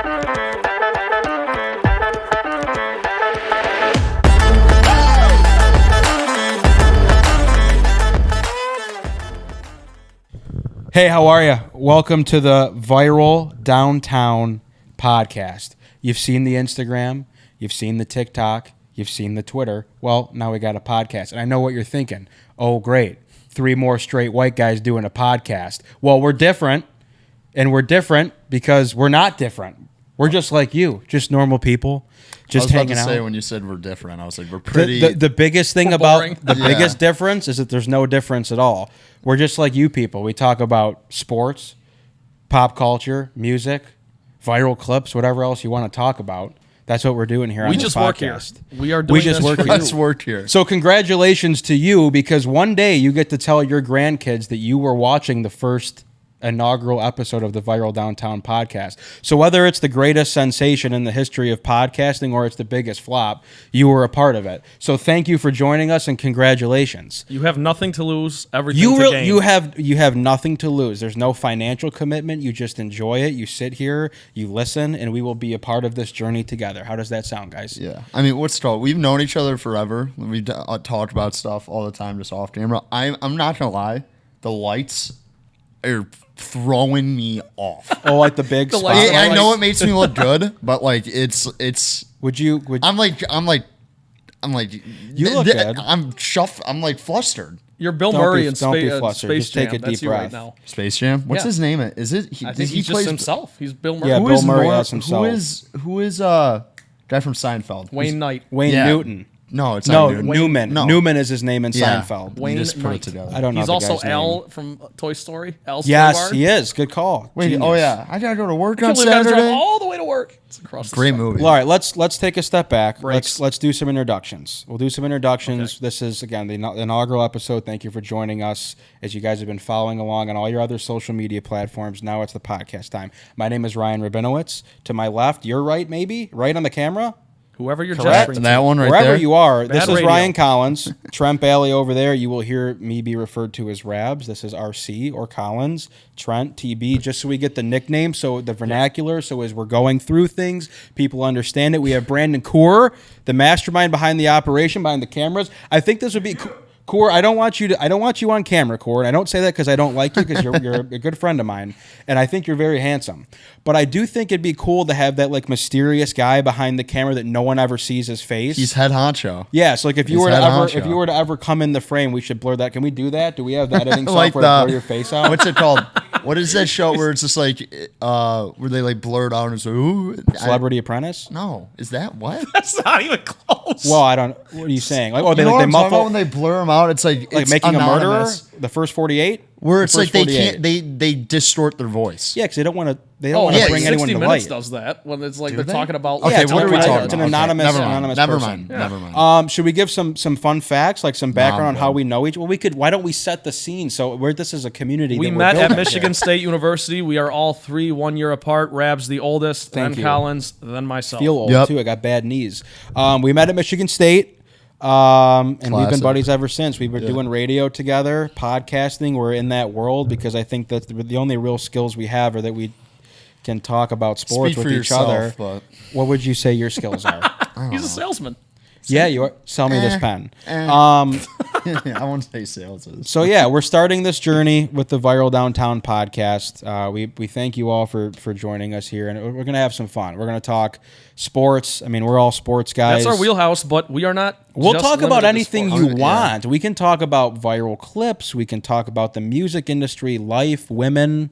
Hey, how are you? Welcome to the Viral Downtown podcast. You've seen the Instagram, you've seen the TikTok, you've seen the Twitter. Well, now we got a podcast. And I know what you're thinking. Oh, great. 3 more straight white guys doing a podcast. Well, we're different, and we're different because we're not different. We're just like you, just normal people, just hanging out. I was about to say when you said we're different, I was like, we're pretty... The biggest thing about the biggest difference is that there's no difference at all. We're just like you people. We talk about sports, pop culture, music, viral clips, whatever else you want to talk about. That's what we're doing here on this podcast. We just work here. We are doing this for you. We just work here. So congratulations to you, because one day you get to tell your grandkids that you were watching the first inaugural episode of the Viral Downtown podcast. So whether it's the greatest sensation in the history of podcasting or it's the biggest flop, you were a part of it. So thank you for joining us, and congratulations. You have nothing to lose, everything to gain. You have nothing to lose. There's no financial commitment. You just enjoy it. You sit here, you listen, and we will be a part of this journey together. How does that sound, guys? Yeah. I mean, what's tough? We've known each other forever. We've talked about stuff all the time, just off camera. I'm not going to lie. The lights are throwing me off. Oh, like the big spotlight. I know it makes me look good, but like it's. I'm like you look good. I'm like flustered. You're Bill Murray in Space Jam. Take a deep breath. Right now. Space Jam. What's his name? Is it? I think he's just himself. He's Bill Murray. Yeah, Bill Murray as himself. Who is guy from Seinfeld? Wayne Knight. Wayne Newton. No, it's not Newman. No. Newman is his name in Seinfeld. Wayne just put Knight. it together. I don't know. He's the also guy's Al name. from Toy Story. Al Yes, Stewart. he is. Good call. Wait, Genius. oh yeah, I gotta go to work on I gotta drive Saturday. all the way to work. It's across the Great street. movie. All right, let's take a step back. Breaks. Let's do some introductions. We'll do some introductions. Okay. This is, again, the inaugural episode. Thank you for joining us as you guys have been following along on all your other social media platforms. Now it's the podcast time. My name is Ryan Rabinowitz. To my left, your right, maybe? Right on the camera? Whoever you're Correct. gesturing That to. one right Wherever there. you are, Bad this is radio. Ryan Collins. Trent Balley over there. You will hear me be referred to as Rabs. This is RC or Collins. Trent, TB, just so we get the nickname, so the vernacular, so as we're going through things, people understand it. We have Brandon Coor, the mastermind behind the operation, behind the cameras. I think this would be... Coor, I don't want you on camera, Coor, and I don't say that because I don't like you, because you're a good friend of mine, and I think you're very handsome. But I do think it'd be cool to have that like mysterious guy behind the camera that no one ever sees his face. He's head honcho. Yeah, so like if you were to ever come in the frame, we should blur that. Can we do that? Do we have the editing Like software to blur your face out? What's it called? What is that show where it's just like where they like blur it out and it's like, ooh, Celebrity Apprentice? No, is that what? That's not even close. Well, I don't. What are you saying? Like, oh, You they know like what they I'm talking about muffle when they blur them out? It's like it's making anonymous. a murderer. The first 48. Where it's The like first they 48. can't they distort their voice. Yeah, because they don't want to. They don't want to bring anyone 60 to Minutes light. does that when it's like Do they're they? talking about. Okay, it's what are we an- talking It's about? an anonymous, Never mind. anonymous Never person. mind. Never mind. Should we give some fun facts, like some background on I'm how good. we know each? Well, we could. Why don't we set the scene? So this is a community. We that we're met at building Michigan here. State University. We are all 3 1 year apart. Rab's the oldest, Thank then you. Collins, then myself. Feel old Yep. too. I got bad knees. We met at Michigan State. And we've been Classic. buddies ever since. We've been doing radio together, podcasting. We're in that world because I think that the only real skills we have are that we can talk about sports Speak with for each yourself, other. but What would you say your skills are? He's a salesman. Yeah, you are. Sell me this pen. I won't say sales is. So yeah, we're starting this journey with the Viral Downtown podcast. We thank you all for joining us here, and we're gonna have some fun. We're gonna talk sports. I mean, we're all sports guys. That's our wheelhouse, but we are not. We'll just talk about limited to anything sports. you want. We can talk about viral clips. We can talk about the music industry, life, women.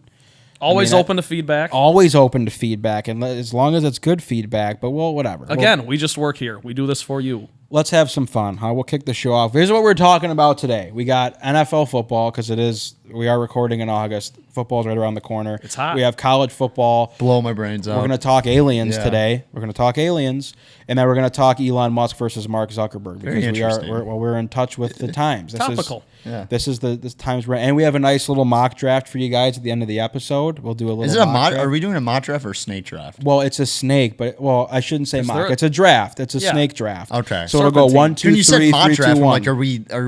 Always open to feedback. Always open to feedback, and as long as it's good feedback. But well, whatever. Again, we just work here. We do this for you. Let's have some fun, huh? We'll kick the show off. Here's what we're talking about today. We got NFL football because we are recording in August. Football's right around the corner. It's hot. We have college football. Blow my brains out. We're going to talk aliens Yeah. today. We're going to talk aliens, and then we're going to talk Elon Musk versus Mark Zuckerberg Very because interesting. we're in touch with the times. Topical. This is the times we're, and we have a nice little mock draft for you guys at the end of the episode. We'll do a little. Is it a mock mod? draft. Are we doing a mock draft or snake draft? Well, it's a snake, but I shouldn't say mock. there- It's a draft. It's a Yeah. snake draft. Okay, So it'll go serpentine. 1, 2, Dude, you said 3, mock 3, 2, draft. I'm 1. like, are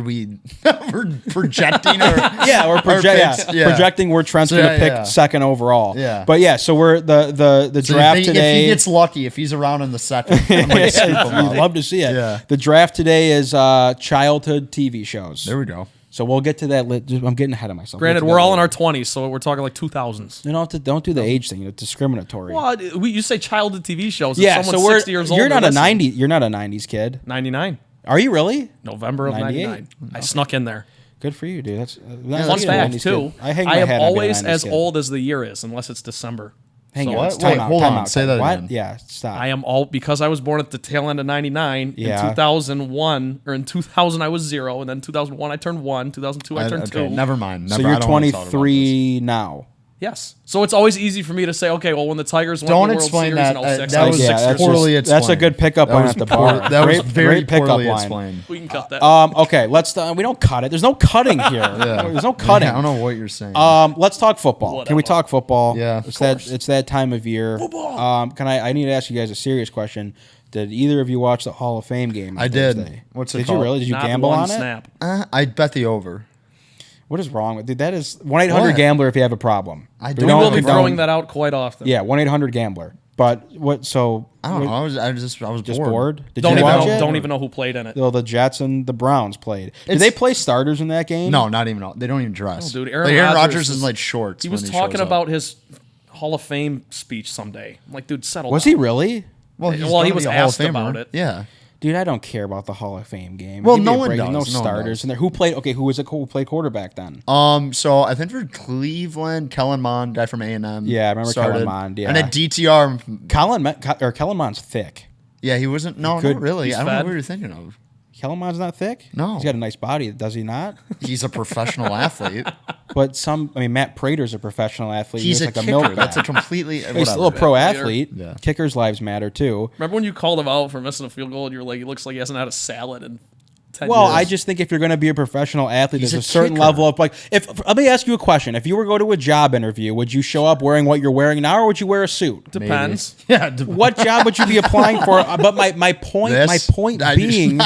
we we're projecting or Yeah, we're projecting where Trent's So, going to yeah, pick yeah. second overall. Yeah. But yeah, so we're the So draft if today. he gets lucky, if he's around in the second, I might scoop him You'd up. love to see it. Yeah. The draft today is childhood TV shows. There we go. So we'll get to that. I'm getting ahead of myself. Granted, We'll get to we're that all in our later. 20s, so we're talking like 2000s. You don't do the age thing. It's discriminatory. Well, you say childhood TV shows. yeah, if so someone's we're 60 years old. you're not they're a listening. 90. You're not a 90s kid. 99. Are you really? November of 98? 99. I snuck in there. Good for you, dude. That's Fun fact, too. I hang my I am hat on being a always 90s as kid. old as the year is, unless it's December. Hang So on. What? Time Wait, out, hold time on. out. Say that what? again. Yeah, stop. I am all because I was born at the tail end of 99. Yeah. In 2001 or in 2000 I was 0, and then 2001 I turned 1, 2002 I turned 2. Okay, never mind. so Never, you're I don't wanna talk about 23 now. Yes. So it's always easy for me to say, okay, well when the Tigers won Don't the World explain Series that. in 06, That I was was 6 years poorly old. That's a good pickup That line was at the poor- bar. That was Great- very great pickup poorly line. explained. We can cut that. Okay, let's. We don't cut it. There's no cutting here. There's no cutting. I don't know what you're saying. Let's talk football. Can we Whatever. talk football? Yeah, it's of it's that time of year. Football. Can I need to ask you guys a serious question? Did either of you watch the Hall of Fame game? On I did. Thursday? What's it Did called? you really? Did you Not gamble one on snap. I bet the over. it? What is wrong with dude? That is 1-800 What? Gambler if you have a problem. I We don't- We will be condone- throwing that out quite often. Yeah, 1-800 Gambler. But what? So I don't know. I was just bored. Did Don't you even watch know. it? Don't even know who played in it. Well, the Jets and the Browns played. Did It's- they play starters in that game? No, not even all. They don't even dress. No, dude, Like, Aaron Rodgers Rodgers is is- like shorts. He was when talking shows up. about his Hall of Fame speech someday. I'm like, dude, settle Was down. he really? Well, he's Well, he gonna was be a Hall of asked about Famer. it. Yeah. Dude, I don't care about the Hall of Fame game. Well, Give me no a one break. does. No No one starters does. in there. Who played? Okay, who played quarterback then? So I think for Cleveland, Kellen Mond, guy from A&M. Yeah, I remember started. Kellen Mond, yeah. And then DTR. Kellen Mond's thick. Yeah, he wasn't. No, could- not really. he's I don't know fed. what you're thinking of. Kellen Mond's not thick. No. He's got a nice body, does he not? He's a professional athlete. But Matt Prater's a professional athlete. He's a like kicker. a milk That's a bag. completely. He's a whatever. little pro Later. athlete. Yeah. Kickers' lives matter too. Remember when you called him out for missing a field goal and you were like, he looks like he hasn't had a salad in 10 Well, years. I just think if you're going to be a professional athlete, He's there's a a certain kicker. level of like. Let me ask you a question: if you were to go to a job interview, would you show up wearing what you're wearing now, or would you wear a suit? Depends. Yeah. What job would you be applying for? But my point This? being,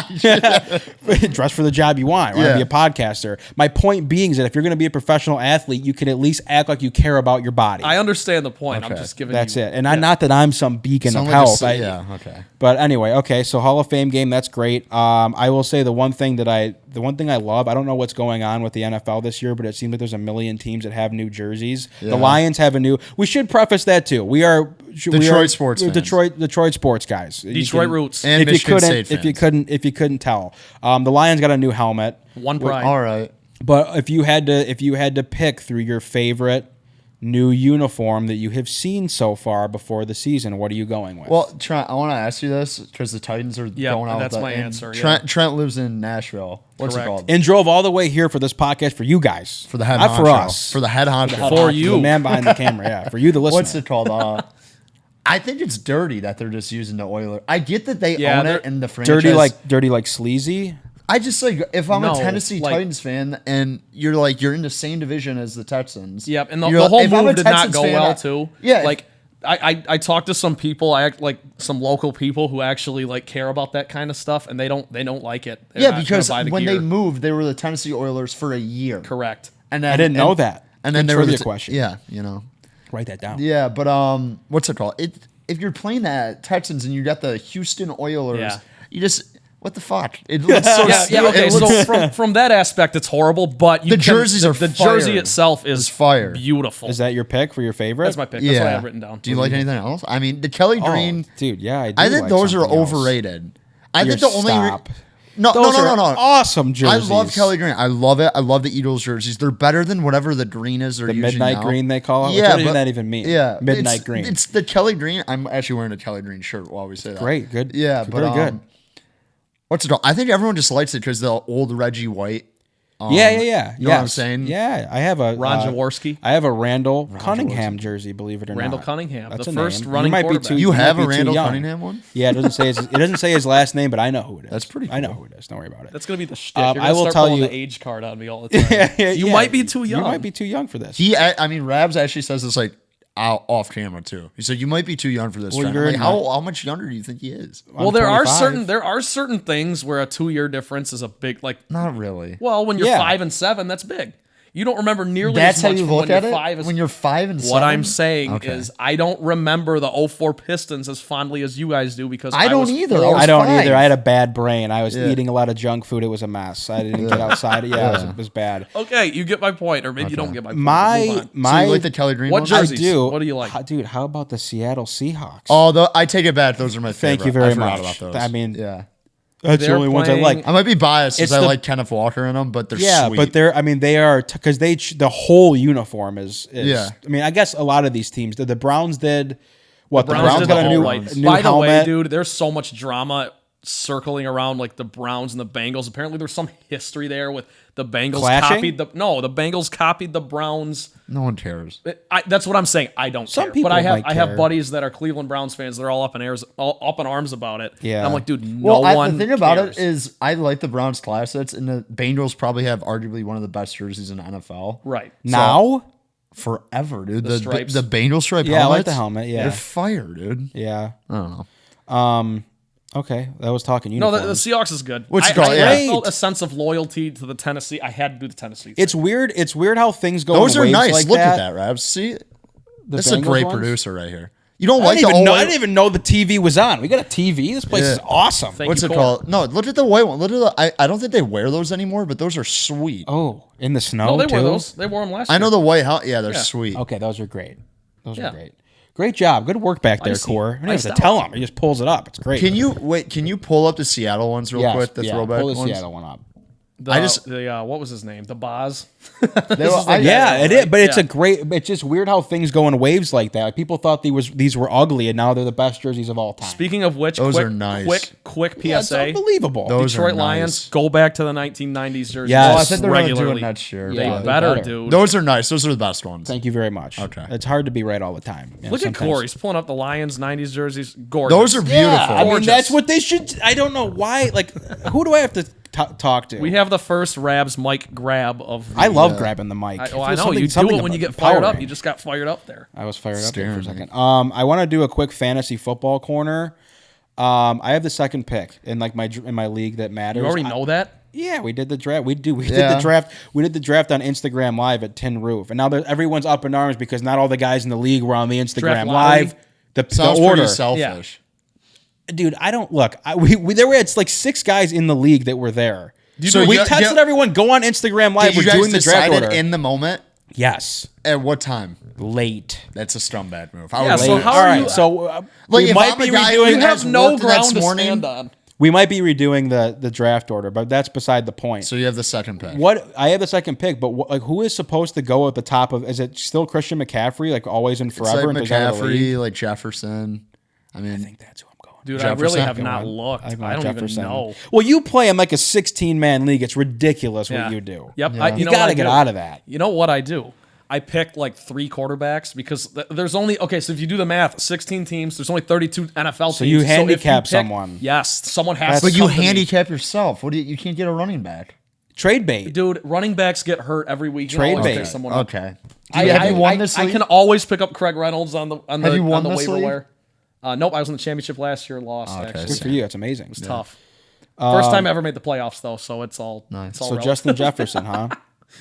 dress for the job you want. Or Yeah. be a podcaster. My point being is that if you're going to be a professional athlete, you can at least act like you care about your body. I understand the point. I'm Okay. just giving That's you. it. And not that I'm some beacon Sound of like a health. yeah. Okay. But anyway, okay. So Hall of Fame game, that's great. I will say the one thing I love. I don't know what's going on with the NFL this year, but it seems like there's a million teams that have new jerseys. Yeah. The Lions have a new. We should preface that too. We are Detroit sports fans. Detroit sports guys. You Detroit can- roots. And if you Michigan couldn't, State if you couldn't tell, the Lions got a new helmet. One pride. All right. But if you had to pick through your favorite new uniform that you have seen so far before the season, what are you going with? Well, Trent, I want to ask you this because the Titans are Yeah, going out. that's with my and answer, yeah. Trent lives in Nashville. What's Correct. it called? and drove all the way here for this podcast for you guys, For the head not honcho. for us, For the head honcho. For you. the man behind the camera, yeah, for you, the listener. What's it called? I think it's dirty that they're just using the Oilers. I get that they Yeah, own they're- it in the franchise. dirty like sleazy. I just like if I'm No, a Tennessee like- Titans fan and you're in the same division as the Texans. Yep, and the you're whole if I'm a move did not Texans go fan, well too. Yeah, like I talked to some people, some local people who actually like care about that kind of stuff, and they don't like it. They're yeah, not gonna because buy the when gear. they moved, they were the Tennessee Oilers for a year. correct. And then, I didn't know that. And then Good there was trivia question. Yeah, Write that down. Yeah, but what's it called? If you're playing that Texans and you got the Houston Oilers, Yeah. you just what the fuck? It looks so Yeah, stupid. okay. It looks- So from that aspect, it's horrible. But The jerseys are the fire. jersey itself is It's fire. beautiful. Is that your pick for your favorite? That's my pick. That's what I have written down. Do you like anything else? I mean, the Kelly Oh, Green. dude, yeah, I do. I think like those are something else. overrated. I You're think the only stop. no Those no are no awesome I jerseys. love Kelly Green. I love it. I love the Eagles jerseys. They're better than whatever the green is. They're The using midnight now. green they call it. Yeah, What does but- that even mean? Yeah, midnight it's, green. It's the Kelly Green. I'm actually wearing a Kelly Green shirt while we say that. Great, good. Yeah, Very but good. What's it called? I think everyone just likes it because the old Reggie White. Yeah. You know what I'm saying? Yeah, I have a Ron Jaworski. I have a Randall Cunningham jersey. Believe it or Randall not, Cunningham, That's the a first name. running You might be quarterback. too. You have might a be too Randall young. Cunningham one? Yeah, it doesn't say his last name, but I know who it is. That's pretty I know cool. who it is. Don't worry about it. That's gonna be the shtick. I You're gonna will start tell pulling you- the age card on me all the time. You Yeah. might be too young. You might be too young for this. I mean, Rabs actually says this like off camera too. He said, "You might be too young for this." Well, Trent. you're I'm like, in how much younger do you think he is? Well, I'm there 25. are certain things where a 2-year difference is a big Not really. Well, when you're Yeah. 5 and 7, that's big. You don't remember nearly That's as how much you from look when at you're it. 5 When you're 5 and 7. What I'm saying Okay. is I don't remember the 04 Pistons as fondly as you guys do because I don't was either. 4. was I don't 5. either. I had a bad brain. I was Yeah. eating a lot of junk food. It was a mess. I didn't get outside. Yeah, it was bad. Okay, you get my point, or maybe you don't get my point. Move My on. So my you like the Kelly Green What ones? jerseys? I do. What do you like? Dude, how about the Seattle Seahawks? Oh, I take it back. Those are my favorite. Thank you very I forgot much. about those. I mean, yeah. that's the They're only ones I playing- like. I might be biased It's because I the- like Kenneth Walker in them, but they're Yeah, sweet. but they're. I mean, they are because the whole uniform is. Yeah. I mean, I guess a lot of these teams. The Browns did. What the Browns Browns did got the a new, whole white. new By the way, helmet. dude, there's so much drama circling around like the Browns and the Bengals. Apparently, there's some history there with the Bengals Clashing? the Bengals copied the Browns. no one cares. That's what I'm saying. I don't Some care. people But I might have care. buddies that are Cleveland Browns fans. They're all up in arms about it. Yeah. And I'm like, dude, Well, one the thing about cares. it is, I like the Browns classics, and the Bengals probably have arguably one of the best jerseys in the NFL. right. Now, Forever, dude. The stripes. the Bengal stripe Yeah, I like helmets, the helmet, yeah. they're fire, dude. yeah. I don't know. Okay, that was talking No, uniforms. the Seahawks is good. What's I, it called? I, Yeah. I felt a sense of loyalty to the Tennessee. I had to do the Tennessee. It's weird. It's weird how things go. Those in are waves nice. Like Look that. at that, Rabs. See, this is a Bengals great ones? producer right here. You don't I like didn't, the even know, old I didn't even know the TV was on. We got a TV. This place is Yeah. awesome. Thank What's you, it Cole. called? No, look at the white one. Look at the. I don't think they wear those anymore, but those are sweet. Oh, in the snow No, they too. wore those. They wore them last year. I know the white. Yeah, they're Yeah. sweet. Okay, those are great. Those Yeah. are great. Great job. Good work back there, Icy. Core. You don't have to Iced tell out. him. He just pulls it up. It's great. Can you pull up the Seattle ones real Yes, quick? The yeah, throwback pull the ones. Seattle one up. What was his name? The Boz. Yeah, it is. But it's Yeah. a great. It's just weird how things go in waves like that. Like, people thought these were ugly, and now they're the best jerseys of all time. Speaking of which, Those quick, are nice. Quick Yeah, it's PSA. unbelievable. Those Detroit are nice. Lions, go back to the 1990s jerseys. Yes. Oh, I think they're going to do regularly. it next year. Yeah, They they're better, better. dude. Those are nice. Those are the best ones. Thank you very much. Okay. It's hard to be right all the time. You know, Look at sometimes- Corey. He's pulling up the Lions 90s jerseys. Gorgeous. Those are beautiful. Yeah, I mean Gorgeous. that's what they should. I don't know why. Like, who do I have to talk to? We have the first Rabs mic grab of the, I love grabbing the mic. I It know feels you do something it when you about get fired up. empowering. You just got fired up there. I was fired up there for a Staring second. I want to do a quick fantasy football corner. I have the second pick in my league that matters. You already know that? Yeah, we did the draft. We did Yeah. the draft. We did the draft on Instagram Live at Tin Roof, and now everyone's up in arms because not all the guys in the league were on the Instagram Draft lottery? Live. The Sounds order, pretty selfish. dude. I don't look. There were it's like 6 guys in the league that were there. So we you- texted you- everyone. Go on Instagram Live. Did We're you guys doing the draft decide it order. in the moment? Yes, At what time? late. That's a scumbag move. Yeah, would so leave. how All are right, you- so Like, we if might I'm be a guy- redoing. you You have guys no worked the next ground to morning? stand on. We might be redoing the draft order, but that's beside the point. So you have the second pick. What I have the second pick, but who is supposed to go at the top of? Is it still Christian McCaffrey, like always and It's forever? like and goes out of the league? McCaffrey, like Jefferson. I mean, I think that's who I'm going. Dude, Jefferson? I really have Go not on. looked. I'm I going don't Jefferson. even know. Well, you play in like a 16-man league. It's ridiculous Yeah. what you do. Yep. Yeah. You know what got to I get do? out of that. You know what I do? I picked like 3 quarterbacks because there's only so if you do the math, 16 teams, there's only 32 NFL teams. So you if handicap pick- someone. Yes, someone has but to. you come to me. handicap yourself. What do you can't get a running back? Trade bait. Dude, running backs get hurt every week. You Trade can always bait. pick someone up. Okay. I, have I, you won I- this I league? can always pick up Craig Reynolds on the Have you won on the this waiver league? wire. Nope, I was in the championship last year. Lost. Okay. Actually, Good for you. That's amazing. it's tough. First time I ever made the playoffs though, so it's all Nice. It's all So relative. Justin Jefferson, huh?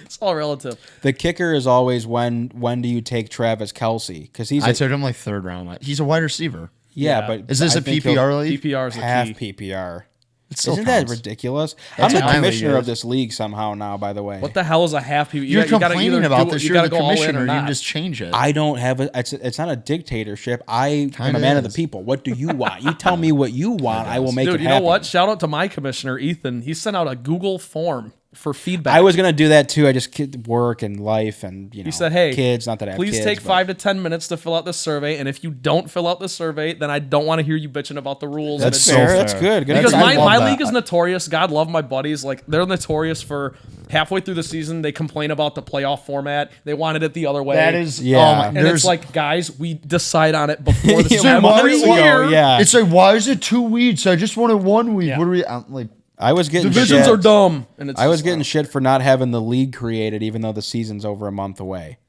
It's all relative. The kicker is always when do you take Travis Kelce? Because he's I took him like third round. He's a wide receiver. yeah, Yeah. but Is this I a think he'll- PPR league? PPR is the half key. PPR? It still Isn't that counts. ridiculous? That's I'm the what my league commissioner of is. this league somehow now. By the way, What the hell is a half PPR? You're you gotta complaining either about do, this. You You're gotta the go all in commissioner. or You not. can just change it. I don't have a. It's not a dictatorship. I am Kinda a man of the is. people. What do you want? You tell me what you want. I will make Dude, it you happen. know what? Shout out to my commissioner, Ethan. He sent out a Google form for feedback. I was gonna do that too. I just work and life and He said, "Hey, kids. Not that I have please kids, take but- 5 to 10 minutes to fill out this survey, and if you don't fill out the survey, then I don't want to hear you bitching about the rules." That's and so fair. fair. That's good. Good because for I you. love my that. league is notorious. God love my buddies. Like they're notorious for halfway through the season they complain about the playoff format. They wanted it the other way. That is Yeah. Oh my, and there's it's like, guys, we decide on it before the Yeah, season. months Every ago, year. yeah. It's like, why is it 2 weeks? I just wanted 1 week. Yeah. What are we? I'm like, I was getting Divisions shit. are dumb. And it's I was just- getting shit for not having the league created, even though the season's over a month away.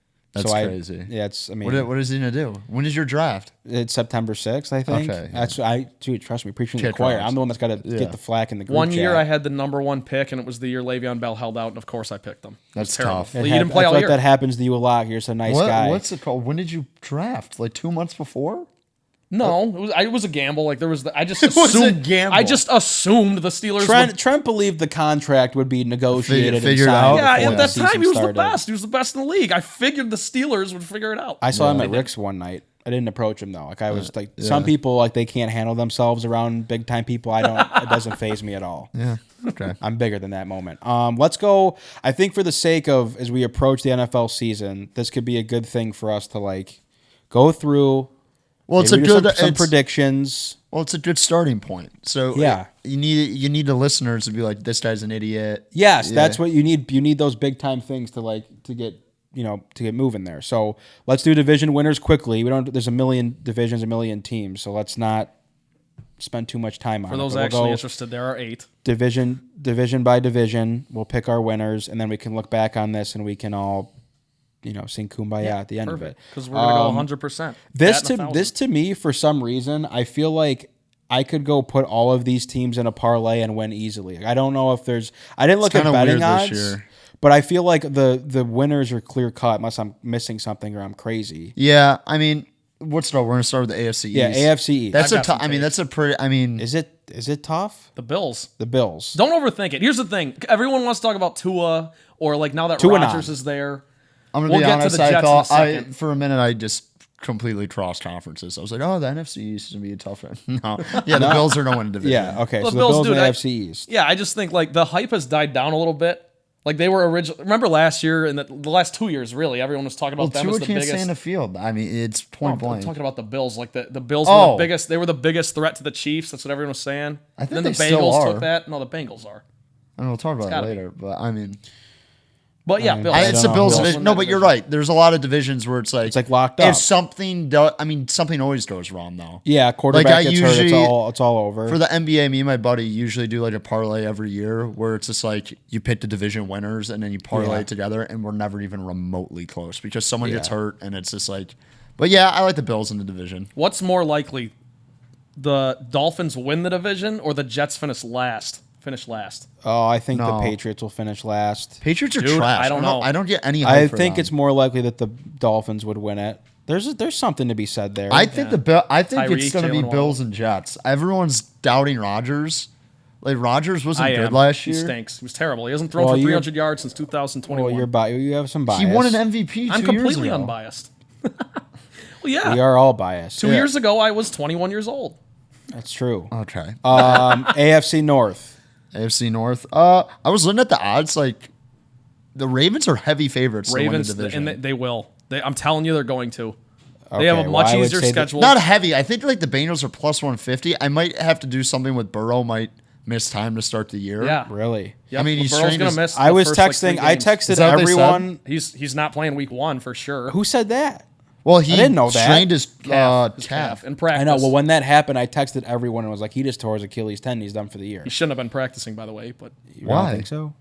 That's so crazy. I mean, What is he gonna do? When is your draft? it's September 6th, I think. Okay. Dude, trust me, preaching to the Kick choir. rocks. I'm the one that's got to get the flack in the group One year chat. I had the number 1 pick, and it was the year Le'Veon Bell held out, and of course I picked him. That's terrible. tough. You didn't play I all feel year. like that happens to you a lot. You're just a nice guy. What's it called? When did you draft? Like 2 months before? No, it was a gamble. Like I just It was a assumed. gamble. I just assumed the Steelers. Trent believed the contract would be negotiated Figured and out. signed Yeah, before at the that time season he was started. the best. He was the best in the league. I figured the Steelers would figure it out. I saw him at Rick's one night. I didn't approach him though. Like I was like, some people like they can't handle themselves around big time people. I don't. It doesn't faze me at all. Yeah. Okay. I'm bigger than that moment. Let's go. I think for the sake of as we approach the NFL season, this could be a good thing for us to like go through. Well, it's maybe a do good some predictions. Well, it's a good starting point. So Yeah. you need the listeners to be like, this guy's an idiot. Yes, Yeah. that's what you need. You need those big time things to like to get moving there. So let's do division winners quickly. There's a million divisions, a million teams. So let's not spend too much time on it. For those But we'll actually go interested, there are 8. division by division. We'll pick our winners, and then we can look back on this and we can all, sing kumbaya at the end of it. Because we're gonna go 100%. This to me, for some reason, I feel like I could go put all of these teams in a parlay and win easily. Like, I don't know if there's. I didn't look at kinda betting weird odds, this year. but I feel like the winners are clear cut unless I'm missing something or I'm crazy. Yeah. I mean, we're gonna start with the AFC East. Yeah, AFC East. That's I've got some that's a pretty. I mean, Is it tough? The Bills. The Bills. Don't overthink it. Here's the thing. Everyone wants to talk about Tua, or like now that Tua Rodgers non. is there. I'm gonna We'll be get to honest. the I Jets in a thought second. for a minute I just completely crossed conferences. I was like, oh, the NFC East is gonna be a tough one. No, yeah, the Bills are no one division. Yeah. Okay. Well, so the Bills dude, in the AFC East. Yeah, I just think like the hype has died down a little bit. Like they were original. Remember last year and the last 2 years, really, everyone was talking about them Tua as the can't biggest. stay in the field. I mean, it's point I'm blank. talking about the Bills. Like the Bills Oh. were the biggest. They were the biggest threat to the Chiefs. That's what everyone was saying. I think and then they the still Bengals are. took that. No, the Bengals are. I mean, we'll talk about it gotta be. later, but I mean, But yeah, Bills. it's the know. Bills Bills division. win No, that but you're division. right. There's a lot of divisions where it's like locked if up. something does. I mean, something always goes wrong though. Yeah, quarterback I gets hurt. It's usually- all over. For the NBA, me and my buddy usually do like a parlay every year where it's just like you pick the division winners and then you parlay Yeah. it together, and we're never even remotely close because someone gets Yeah. hurt, and it's just like. But yeah, I like the Bills in the division. What's more likely, the Dolphins win the division or the Jets finish last? Oh, I think the No. Patriots will finish last. Patriots are Dude, trash. I don't know. I don't get any. Hype I for think them. it's more likely that the Dolphins would win it. There's something to be said there. I think I think Tyreek, it's going to be Jalen Bills and Jets. Everyone's doubting Rodgers. Like Rodgers wasn't I good am. last He year. stinks. He was terrible. He hasn't thrown Well, for you're- 300 yards since 2021. well, you have some bias. He won an MVP. I'm 2 years completely ago. unbiased. Well, yeah. We are all biased. 2 years ago, I was 21 years old. That's true. Okay. AFC North. AFC North. I was looking at the odds. Like the Ravens are heavy favorites Ravens, to win the division. and they will. I'm telling you, they're going to. Okay, They have a well, much I would easier say that- schedule. Not heavy. I think like the Bengals are plus 150. I might have to do something with Burrow. Might miss time to start the year. Yeah. Really? Yep. I mean, he's Burrow's strained gonna his- miss. I the was first, like, texting. 3 I games. texted Is that what they said? everyone. He's not playing week 1 for sure. Who said that? Well, he didn't know that. strained his His calf. in practice. I know. Well, when that happened, I texted everyone and was like, "He just tore his Achilles tendon. He's done for the year." he shouldn't have been practicing, by the way, but You Why? don't think so?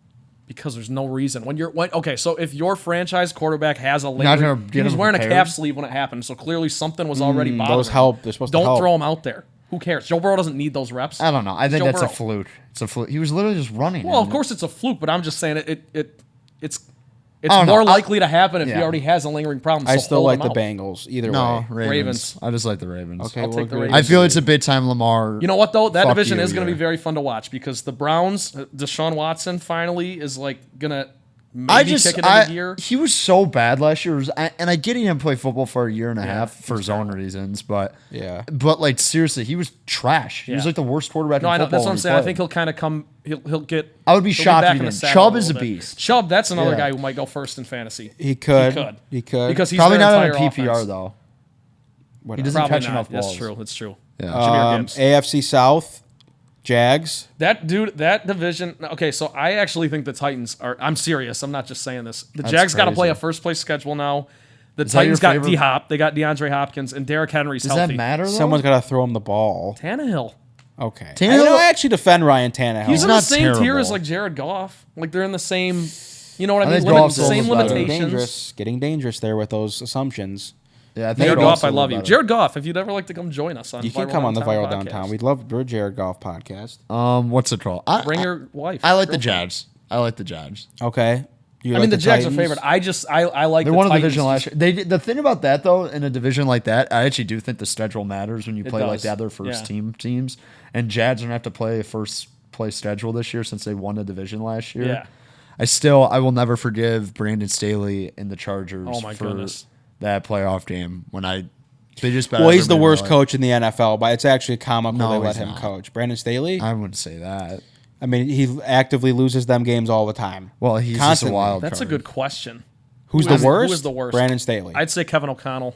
because there's no reason. Okay, so if your franchise quarterback has a not lingering, gonna he get was him wearing a prepared? calf sleeve when it happened, so clearly something was already bothering Those him. help. They're supposed to Don't help. throw him out there. Who cares? Joe Burrow doesn't need those reps. I don't know. I think Joe that's a Burrow. fluke. It's a fluke. He was literally just running. Well, of and- course it's a fluke, but I'm just saying it's I don't know. more likely to happen if he Yeah. already has a lingering problem. I so still hold like him the out. Bengals. Either No, way. Ravens. I just like the Ravens. Okay, I'll we'll take the agree. Ravens. I feel it's a big time Lamar. You know what though? That Fuck division you, is going to yeah. be very fun to watch because the Browns, Deshaun Watson finally is like gonna I maybe just, kick it into gear. he was so bad last year, and I get he didn't play football for a year and a half for his own reasons, but Yeah. like seriously, he was trash. He was Yeah. like the worst quarterback. No, in I know. football That's what when I'm he saying. I played. think he'll kind of come. He'll get. I would be he'll shocked back if in he the didn't. saddle Chubb a is a little bit. beast. Chubb, that's another Yeah. guy who might go first in fantasy. He could. He could. He could. Because he's Probably their not on a entire PPR offense. though. Whatever. He doesn't Probably catch not. enough balls. That's true. It's true. Yeah. Jahmyr Gibbs. AFC South, Jags. That division. Okay, so I actually think the Titans are. I'm serious. I'm not just saying this. The That's Jags got to play crazy. a first place schedule now. The Is that your Titans got favorite? D Hop. They got DeAndre Hopkins and Derrick Henry's Does healthy. that matter though? Someone's got to throw him the ball. Tannehill. Okay. Tannehill- I actually defend Ryan Tannehill. He's in not the same tier terrible. as like Jared Goff. Like they're in the same. You know what I I mean? think Goff's Same almost better. limitations. Getting dangerous there with those assumptions. Yeah, I think Jared Goff's Goff, I a little love you. better. Jared Goff, if you'd ever like to come join us on You can Viral come on the Viral Downtown Downtown. Podcast. We're Jared Golf podcast. What's it called? Bring your wife. I like the girlfriend. Jags. I like the Jags. Okay. You I like mean, the Jags are Titans? favorite. I like They the won a Titans division last just- year. The thing about that though, in a division like that, I actually do think the schedule matters when you play like does. the other first Yeah. teams. And Jags are gonna have to play a first place schedule this year since they won the division last year. Yeah. I will never forgive Brandon Staley and the Chargers Oh, my for goodness. that playoff game when they just bet Well, he's the everybody worst like- coach in the NFL, but it's actually comical No, they let he's him not. coach. Brandon Staley? I wouldn't say that. I mean, he actively loses them games all the time. Well, he's just a Constantly. wild That's a card. good question. Who's Who the is- worst? Who is the worst? Brandon Staley. I'd say Kevin O'Connell.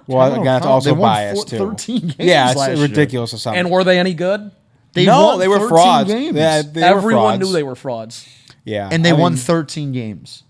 Well, Kevin again, that's O'Connell, also they won biased, too. 13 games Yeah, it's last a year. ridiculous assumption. And were they any good? They no, won they were 13 frauds. games. Yeah, they were Everyone frauds. knew they were frauds. Yeah. And they I won mean, 13 games.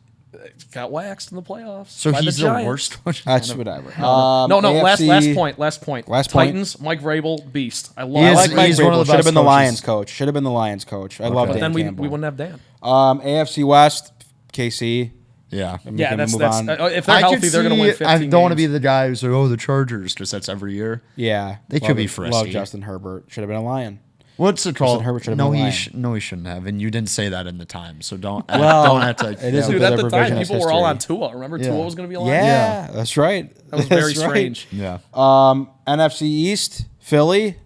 Got waxed in the playoffs. So by he's the Giants. worst coach. That's whatever. No, AFC last point. Last point. Last point. Titans, Mike Vrabel, beast. I love He I is- like Mike he's one of Vrabel. the Should have best been the coaches. Lions coach. Should have been the Lions coach. I love Okay. Dan Then we Campbell. wouldn't have Dan. AFC West, KC. Yeah. Yeah, can that's move that's on. if they're healthy, they're going to win 15 I don't want to games. be the guy who's like, oh, the Chargers, because that's every year. Yeah. They could be frisky. Love Justin Herbert. Should have been a Lion. What's it called? Herbert should have No, been he lying. no, he shouldn't have. And you didn't say that in the time, so don't. Well, don't have to. it is a Dude, bit at of the time, revisionist people were all on history. Tua. Remember, Yeah. Tua was going to be a Lion? Yeah, that's right. That was very That's right. strange. Yeah. NFC East, Philly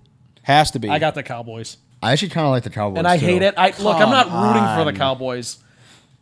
has to be. I got the Cowboys. I actually kind of like the Cowboys. And I too. hate it. Look, I'm not rooting for the on. Cowboys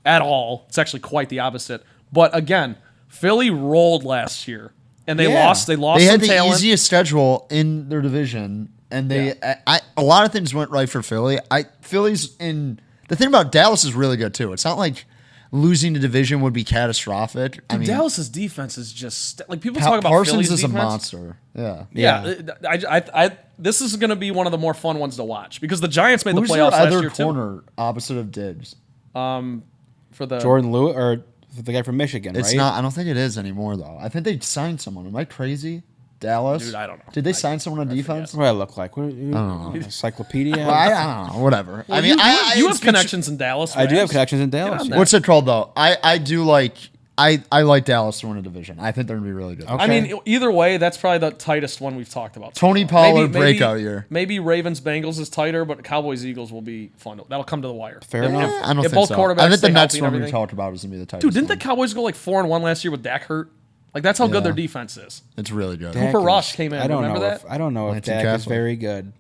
at all. It's actually quite the opposite. But again, Philly rolled last year, and they Yeah. lost. They lost They some had the talent. easiest schedule in their division, and a lot of things went right for Philly. Philly's in the thing about Dallas is really good too. It's not like losing the division would be catastrophic. I mean, Dallas's defense is just like people talk about Parsons Philly's is defense. a monster. Yeah. Yeah, this is going to be one of the more fun ones to watch because the Giants made Who's the their playoffs last other year corner opposite of Diggs? for the Jordan Lewis or the guy from Michigan, It's right? not. I don't think it is anymore though. I think they signed someone. Am I crazy? Dallas. Dude, I don't know. Did they sign someone on defense? What do I look like? What, encyclopedia? Well, I don't know. Whatever. Well, I mean, you it's have connections in Dallas. I do have Rams. connections in Dallas. on yeah. that. What's it called though? I do like. I like Dallas to win a division. I think they're gonna be really good. I mean, either way, that's probably the tightest one we've talked about. Tony Pollard breakout year. Maybe Ravens Bengals is tighter, but Cowboys Eagles will be fun. That'll come to the wire. Fair If- enough. if- I don't if think both so. quarterbacks I think stay the next healthy and one we everything. talked about is gonna be the Titans. Dude, didn't the one. Cowboys go like 4-1 last year with Dak hurt? Like that's how good their defense is. It's really good. Dak Cooper is- Rush came in. I don't Remember know. that? I don't know if Lansing Dak is Catholic. very good.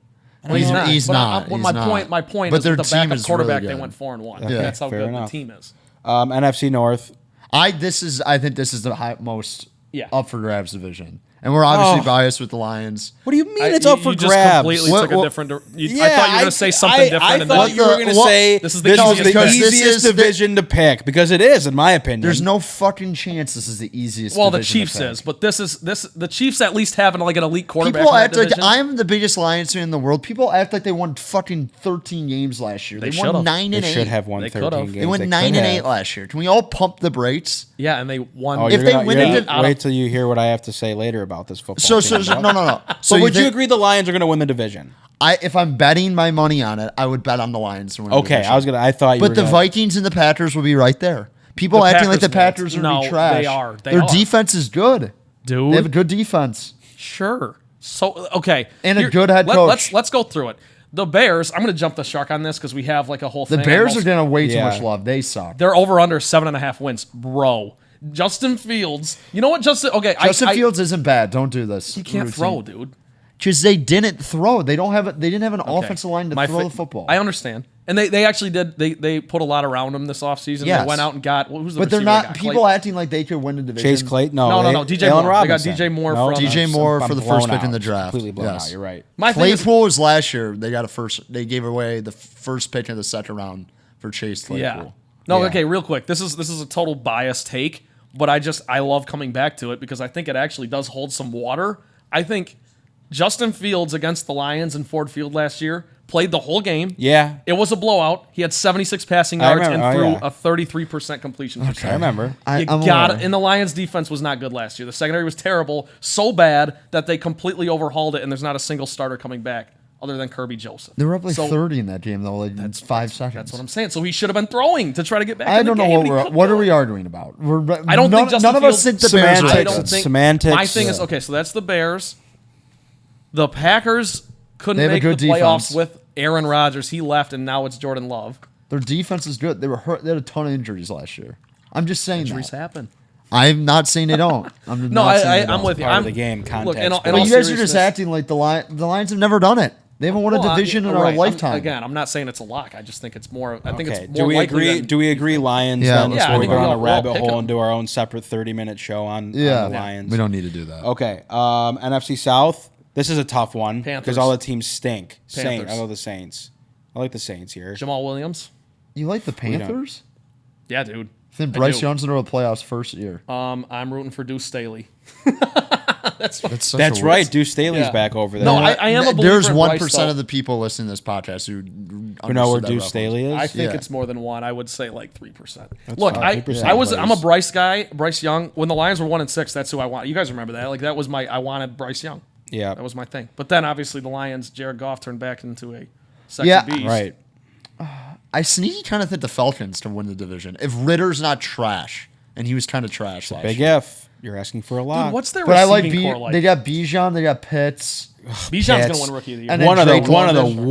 Well, he's not. He's But not. my He's point. not. My point But is their with the team backup is quarterback, really they good. went 4-1. Yeah, That's how fair good enough. the team is. NFC North. I think this is the most Yeah. up for grabs division, and we're obviously Oh. biased with the Lions. What do you mean I- it's up you for just grabs? completely What- took a what- different. I thought you were going to say something different. I and thought then- you were going to what- say This is the this is easiest the because this easiest is the- division to pick because it is, in my opinion. There's no fucking chance this is the easiest. well, the division to Chiefs pick. is, but the Chiefs at least having like an elite quarterback. People in that act like division. I'm the biggest Lions fan in the world. People act like they won fucking 13 games last year. They They won should've. 9 They and 8. should have won They 13 could've. games. They went could 9 and 8 have. last year. Can we all pump the brakes? Yeah, and they won. Oh, If you're they gonna- win you're it, gonna wait till you hear what I have to say later about this football. So team, bro. no. So So would you think- agree the Lions are going to win the division? if I'm betting my money on it, I would bet on the Lions to win. the Okay, division. I thought you But were the gonna, Vikings and the Packers will be right there. People The acting like the Packers Packers are won't. gonna be No, trash. they are. They Their are. defense is good. Dude. They have a good defense. Sure. So okay, And a good head coach. Let's go through it. The Bears. I'm going to jump the shark on this because we have like a whole The thing. Bears are almost- getting way too Yeah. much love. They suck. They're over under 7.5 wins, bro. Justin Fields. You know what, Justin? Okay, Justin I, Fields isn't bad. Don't do this. He can't throw, dude. Because they didn't throw. They didn't have an Okay. offensive line to My throw fa- the football. I understand. And they actually did. They put a lot around him this offseason. Yes. They went out and got who's the but they're receiver not they got? people acting like they could win the division. Chase Clayton. No, No, DJ Allen Moore. They got Robinson. DJ Moore No, from- DJ Moore for the blown first pick in out. the draft. Completely blown Yes. out. You're right. My thing is, Claypool was last year. They got a first. They gave away the first pick in the second round for Chase Claypool. yeah. No, Yeah. okay, real quick. This is a total biased take, but I love coming back to it because I think it actually does hold some water. I think Justin Fields against the Lions in Ford Field last year played the whole game. Yeah, It was a blowout. He had 76 passing I yards remember. and Oh, threw yeah. a 33% completion percentage. I remember. I'm got aware. it. And the Lions' defense was not good last year. The secondary was terrible, so bad that they completely overhauled it, and there's not a single starter coming back other than Kirby Joseph. They were up like So 30 in that game though. Like that's 5 seconds. That's what I'm saying. So he should have been throwing to try to get back. I in the don't know game, and he what couldn't what do are it. we arguing about? I don't think Justin none of us Fields- think the Bears. Semantics. are I don't It's think. semantics. My thing is okay. So that's the Bears. The Packers couldn't They have a make the good playoffs defense. with Aaron Rodgers. He left, and now it's Jordan Love. Their defense is good. They were hurt. They had a ton of injuries last year. I'm just saying Injuries that. happen. I'm not saying they don't. I'm just No, not saying they I'm don't. with you. Part of I'm the game, Look, context. in all But you guys are just seriousness- acting like the Lions have never done it. They haven't won a Well, division in right. our lifetime. Again, I'm not saying it's a lock. I just think it's more. I think Okay. it's Do more we likely agree? than- Do we agree? Lions. Yeah, Then let's before we move go on. down a We'll all rabbit pick hole 'em. and do our own separate 30-minute show on the Lions. we don't need to do that. Okay. NFC South. This is a tough one because Panthers. all the teams stink. Panthers. I love the Saints. I like the Saints here. Jamal Williams. You like the don't. Panthers? Yeah, dude. Then I Bryce do. Young's into the playoffs first year. I'm rooting for Deuce Staley. That's such That's a right. Deuce Staley's Yeah. back over there. No, I am a believer There's in 1% Bryce, though. of the people listening to this podcast who You know where understood that Deuce reference. Staley is? I think Yeah. it's more than one. I would say like 3%. Look, fine. I 3% I'm a plays. Bryce guy. Bryce Young. When the Lions were 1-6, that's who I want. You guys remember that? Like that was I wanted Bryce Young. Yeah. That was my thing. But then obviously the Lions, Jared Goff turned back into a sexy Yeah. beast. Right. I sneaky kind of think the Falcons to win the division. If Ritter's not trash, and he was kind of trash last Big year. F. You're asking for a lot. Dude, what's their But I like receiving core like? They got Bijan, they got Pitts. Bijan's going Pitts. to win Rookie of the Year. And then one of Drake the London.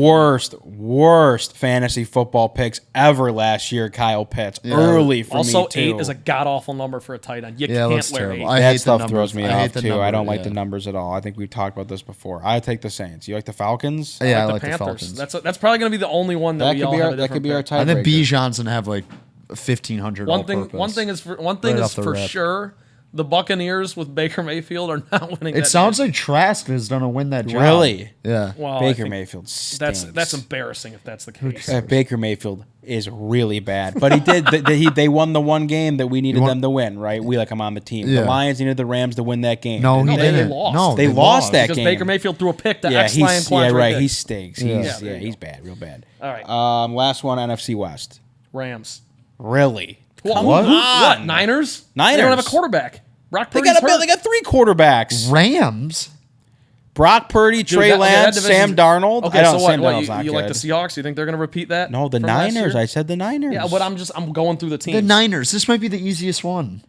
worst fantasy football picks ever last year? Kyle Pitts early for Also, me too. 8 is a god-awful number for a tight end. You Yeah, can't that's wear terrible. 8. I hate that the stuff numbers. throws me I hate off the too. I don't number, like yeah. the numbers at all. I think we've talked about this before. I take the Saints. You like the Falcons? Yeah, I the like the Panthers. Falcons. That's probably going to be the only one that, That we could all be have our a that could different be our pick. I think tiebreaker. Bijan's gonna have like 1,500 One all thing purpose. is off the for rip. sure. The Buccaneers with Baker Mayfield are not winning. It sounds like Trask is gonna win that job. Really? Yeah. well, I Baker think Mayfield stinks. That's embarrassing if that's the case. Baker Mayfield is really bad, but he did. They won the one game that we needed won- them to win, right? We like him on the team. Yeah. The Lions needed the Rams to win that game. No, he they didn't. lost. No, They lost that because game. Baker Mayfield threw a pick to Yeah, X-Line he's right. Dick. He stinks. Yeah. He's, there you he's bad, real bad. All right. Last one, NFC West. Rams. Really? Well, What? What? Niners? They Niners. don't have a quarterback. Brock They Purdy's got hurt. they got 3 quarterbacks: Rams. Brock Purdy, Trey that Lance, division's- Sam Darnold. Okay, I don't, so what? Sam Darnold's not You like good. the Seahawks? You think they're going to repeat that? No, the from last Niners. year? I said the Niners. Yeah, but I'm going through the teams. The Niners. This might be the easiest one.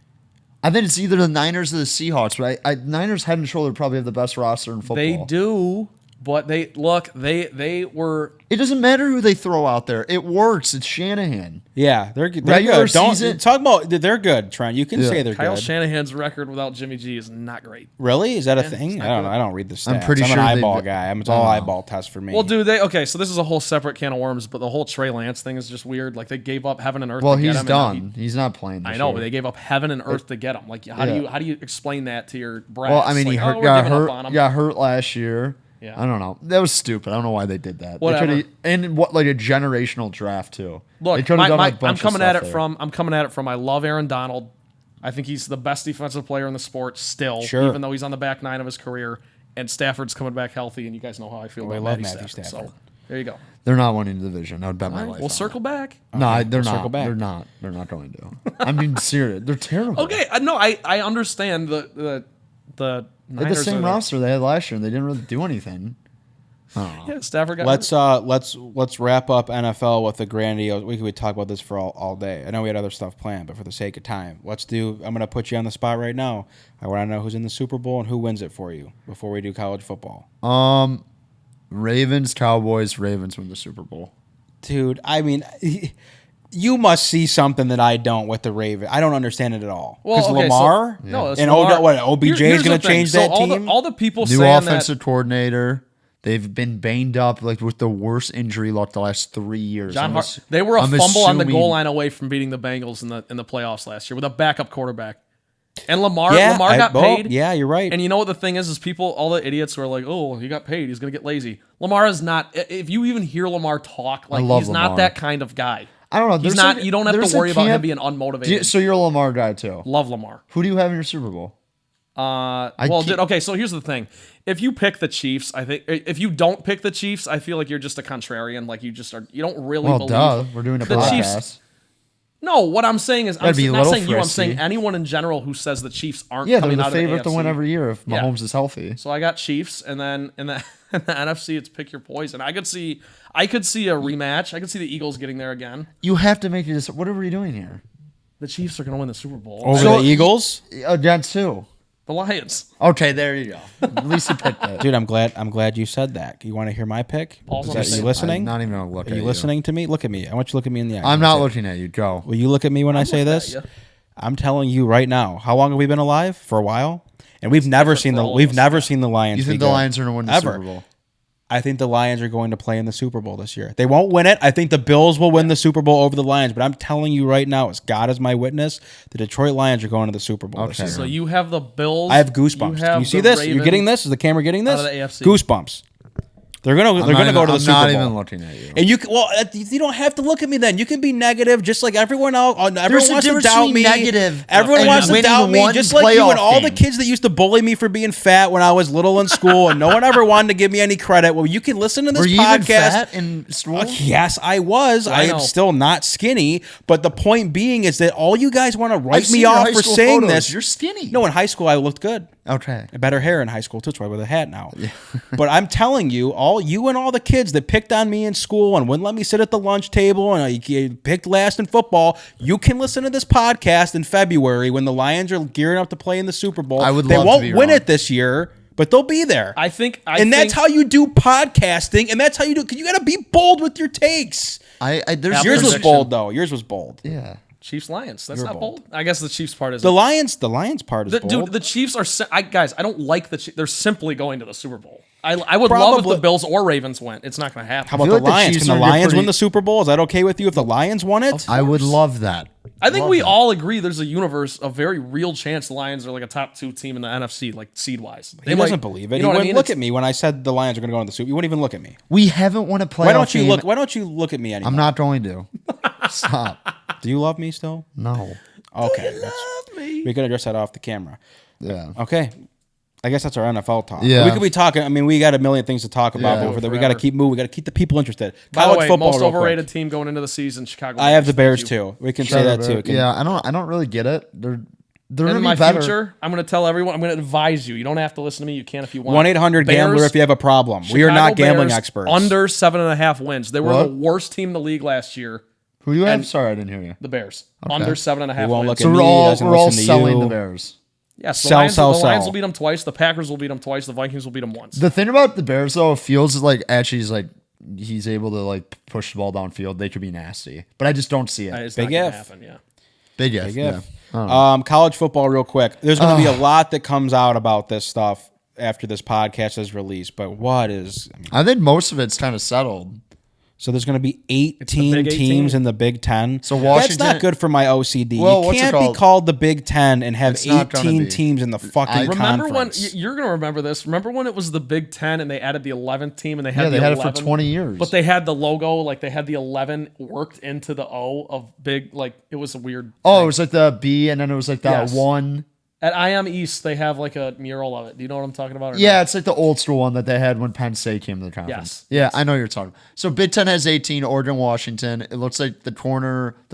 I think it's either the Niners or the Seahawks. But Niners head and shoulder probably have the best roster in football. They do, but they were. It doesn't matter who they throw out there. It works. It's Shanahan. Yeah, they're Regular good. Don't season- talk about they're good, Trent. You can Yeah. say they're Kyle good. Shanahan's record without Jimmy G is not great. Really? Is that a it's thing? not I don't good. know. I don't read the stats. I'm pretty I'm sure an they've- eyeball guy. It's all eyeball test for me. Well, dude, okay, so this is a whole separate can of worms, but the whole Trey Lance thing is just weird. Like they gave up heaven and earth. Well, to get he's him, and now done. He's not playing. This I know, year. but they gave up heaven and earth to get him. Like, how do you explain that to your brass? Well, I mean, he like, hurt, we're got giving up hurt, on him. got hurt last year. Yeah. I don't know. That was stupid. I don't know why they did that. They Whatever. coulda- and what like a generational draft too. they Look, coulda done a I'm bunch of coming at stuff it there. from. I'm coming at it from. I love Aaron Donald. I think he's the best defensive player in the sport still, Sure. even though he's on the back 9 of his career. And Stafford's coming back healthy, and you guys know how I feel We about love Matthew Matthew Stafford. Stafford. So there you go. They're not winning the division. I would bet my life. We'll on circle back. it. No, they're we'll not. circle back. They're not. They're not going to. I'm being serious. They're terrible. Okay, no, I understand the They had the Niners same are roster they had last year, and they didn't really do anything. Yeah, Stafford got Let's wrap up NFL with a grandiose. We could talk about this for all day. I know we had other stuff planned, but for the sake of time, let's do. I'm going to put you on the spot right now. I want to know who's in the Super Bowl and who wins it for you before we do college football. Ravens, Cowboys, Ravens win the Super Bowl. Dude, I mean, you must see something that I don't with the Ravens. I don't understand it at all. Because okay, Lamar no, it's and Lamar. OBJ Here's is going the to thing. change So that all team. all the people New saying offensive that coordinator. They've been banged up like with the worst injury luck the last 3 years. they were a I'm fumble on the assuming- goal line away from beating the Bengals in the playoffs last year with a backup quarterback. And Lamar got paid. Yeah, you're right. And you know what the thing is people, all the idiots who are like, oh, he got paid, he's going to get lazy. Lamar is not, if you even hear Lamar talk, like love he's Lamar. not that kind of guy. I don't know. He's There's not, like- you don't have there's to a worry about him camp- being unmotivated. So you're a Lamar guy too. Love Lamar. Who do you have in your Super Bowl? Okay, so here's the thing. If you pick the Chiefs, I think if you don't pick the Chiefs, I feel like you're just a contrarian. Like you don't really Well, believe. duh. We're doing a the podcast. Chiefs- No, what I'm saying is, I'm That'd be a not little saying you. I'm frisky. saying anyone in general who says the Chiefs aren't Yeah, they're coming the out of the favorite to AFC. win every year if Yeah. Mahomes is healthy. So I got Chiefs, and then in the NFC, it's pick your poison. I could see a rematch. I could see the Eagles getting there again. You have to make it. What are we doing here? The Chiefs are going to win the Super Bowl. Over So- the Eagles? Against who? The Lions. Okay, there you go. At least you picked that. Dude, I'm glad you said that. You want to hear my pick? Paul's on Are the you same- listening? I'm not even gonna look Are at you listening to me? Look at me. I want you to look at me in the eye. I'm not looking at you. Go. Will you look at me when I say looking at this? you. I'm telling you right now. How long have we been alive? For a while, and we've never seen for the all of we've us, never yeah. seen the Lions. You be think the good. Lions are gonna win the Ever. Super Bowl? I think the Lions are going to play in the Super Bowl this year. They won't win it. I think the Bills will win the Super Bowl over the Lions. But I'm telling you right now, as God is my witness, the Detroit Lions are going to the Super Bowl this Okay. year. So you have the Bills. I have goosebumps. have You see the this? You're getting this? Is the camera getting this? out of the AFC. Goosebumps. They're gonna go to the I'm Super not Bowl. even looking at you. And you can, you don't have to look at me then. You can be negative just like everyone else. Everyone There's a wants to difference doubt between me. negative Everyone and wants to winning doubt me one just like you and playoff all the game. kids that used to bully me for being fat when I was little in school and no one ever wanted to give me any credit. Well, you can listen to this Were you podcast. even fat in school? Yes, I was. I am know. still not skinny, but the point being is that all you guys want to I've write seen me your off high for school saying photos. this. You're skinny. No, in high school I looked good. Okay. Better hair in high school too. That's why I wear the hat now. But I'm telling you, all the kids that picked on me in school and wouldn't let me sit at the lunch table and you picked last in football, you can listen to this podcast in February when the Lions are gearing up to play in the Super Bowl. I would They love to won't be win wrong. it this year, but they'll be there. That's how you do podcasting, and that's how you do. Because you got to be bold with your takes. There's Yours was prediction. bold though. Yours was bold. Yeah. Chiefs Lions. That's You're not bold. bold. I guess the Chiefs part is The Lions part is bold. Dude, the Chiefs are. Guys, I don't like the Chiefs. They're simply going to the Super Bowl. I would love if Probably- the Bills or Ravens went. It's not going to happen. How about feel the like the Lions? Chiefs Can the are Lions pretty- win the Super Bowl? Is that okay with you if the Lions won it? I would love that. I think Love we that. all agree there's a very real chance the Lions are like a top 2 team in the NFC, like seed wise. He doesn't believe it. He wouldn't look at me when I said the Lions are going to go in the Super. You wouldn't even look at me. We haven't won a playoff Why don't you game. look? Why don't you look at me anymore? I'm not going to. Stop. Do you love me still? No. Okay, we could address that off the camera. Yeah. Okay, I guess that's our NFL talk. Yeah. We could be talking. I mean, we got a million things to talk about Yeah. over there. We got to Forever. keep moving. We got to keep the people interested. By College the way, football. most real quick. overrated team going into the season, Chicago. I have the Bears. Bears Thank you. too. We can say that too. Yeah, I don't really get it. They're And gonna in be my better. future, I'm going to tell everyone. I'm going to advise you. You don't have to listen to me. You can if you want. 1-800-GAMBLER Bears, if you have a problem. We are Chicago not gambling Bears, experts. Under 7.5 wins. They were What? the worst team in the league last year. Who you have? And- Sorry, I didn't hear you. The Bears. Under 7.5 He won't wins. look So at we're me, all doesn't we're all listen to selling you. the Bears. Yes, the Sell, Lions, sell, the Lions sell. will beat them twice. The Packers will beat them twice. The Vikings will beat them once. The thing about the Bears though, Fields is like actually he's able to like push the ball downfield. They could be nasty, but I just don't see it. It's Big not going if. to happen. Yeah. Big if. Big Yeah. if. College football, real quick. There's going to be a lot that comes out about this stuff after this podcast is released. But what is? I mean, I think most of it's kind of settled. so there's going to be 18 Big 18. teams in the Big Ten. So that's Washington- not good for my OCD. Well, you what's it can't be called? called the Big Ten and have It's not gonna 18 be. teams in the fucking Remember when conference. you're going to remember this? Remember when it was the Big Ten and they added the 11th team and they had Yeah, the they had 11, it for 20 years. but they had the logo like they had the 11 worked into the O of big like it was a weird. Oh, thing. it was like the B, and then it was like that Yes. one. At IM East they have like a mural of it. Do you know what I'm talking about? or Yeah, not? it's like the old school one that they had when Penn State came to the conference. Yes. Yeah, I know what you're talking. So Big Ten has 18. Oregon, Washington. It looks like the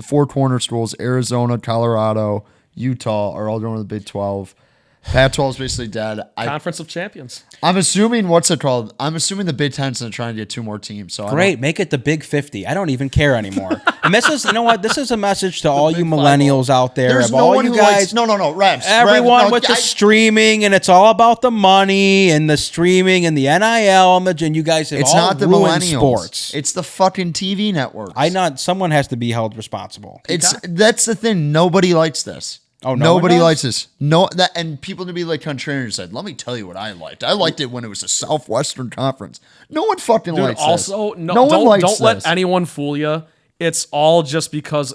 four corner schools: Arizona, Colorado, Utah are all going to the Big 12. Pac-12 is basically dead. Conference of Champions. I'm assuming what's it called? I'm assuming the Big Ten's gonna try and get 2 more teams. So Great, make it the Big 50. I don't even care anymore. And this is, you know what? This is a message to all you millennials out there. There's of no all one you who guys, likes. No, Rebs. everyone Rebs, with the streaming, and it's all about the money and the streaming and the NIL image, and you guys have It's all not the ruined millennials. sports. It's the fucking TV networks. Someone has to be held responsible. That's the thing. Nobody likes this. Oh, no one nobody does? likes this. No, that and people to be like contrarian and said, "Let me tell you what I liked. I liked it when it was a Southwestern Conference." No one fucking Dude, likes also this. no, one likes don't let this. anyone fool you. It's all just because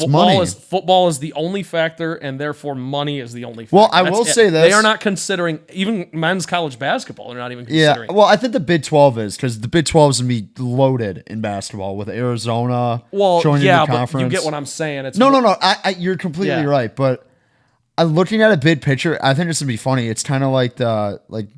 money. football is the only factor, and therefore money is the only factor. Well, I That's will it. say this. They are not considering even men's college basketball. They're not even Yeah, considering. well, I think the Big 12 is because the Big 12 is gonna be loaded in basketball with Arizona. Well, joining yeah, the but conference. you get what I'm saying. It's No. You're completely Yeah. right, but. Looking at a big picture, I think it's gonna be funny. It's kind of like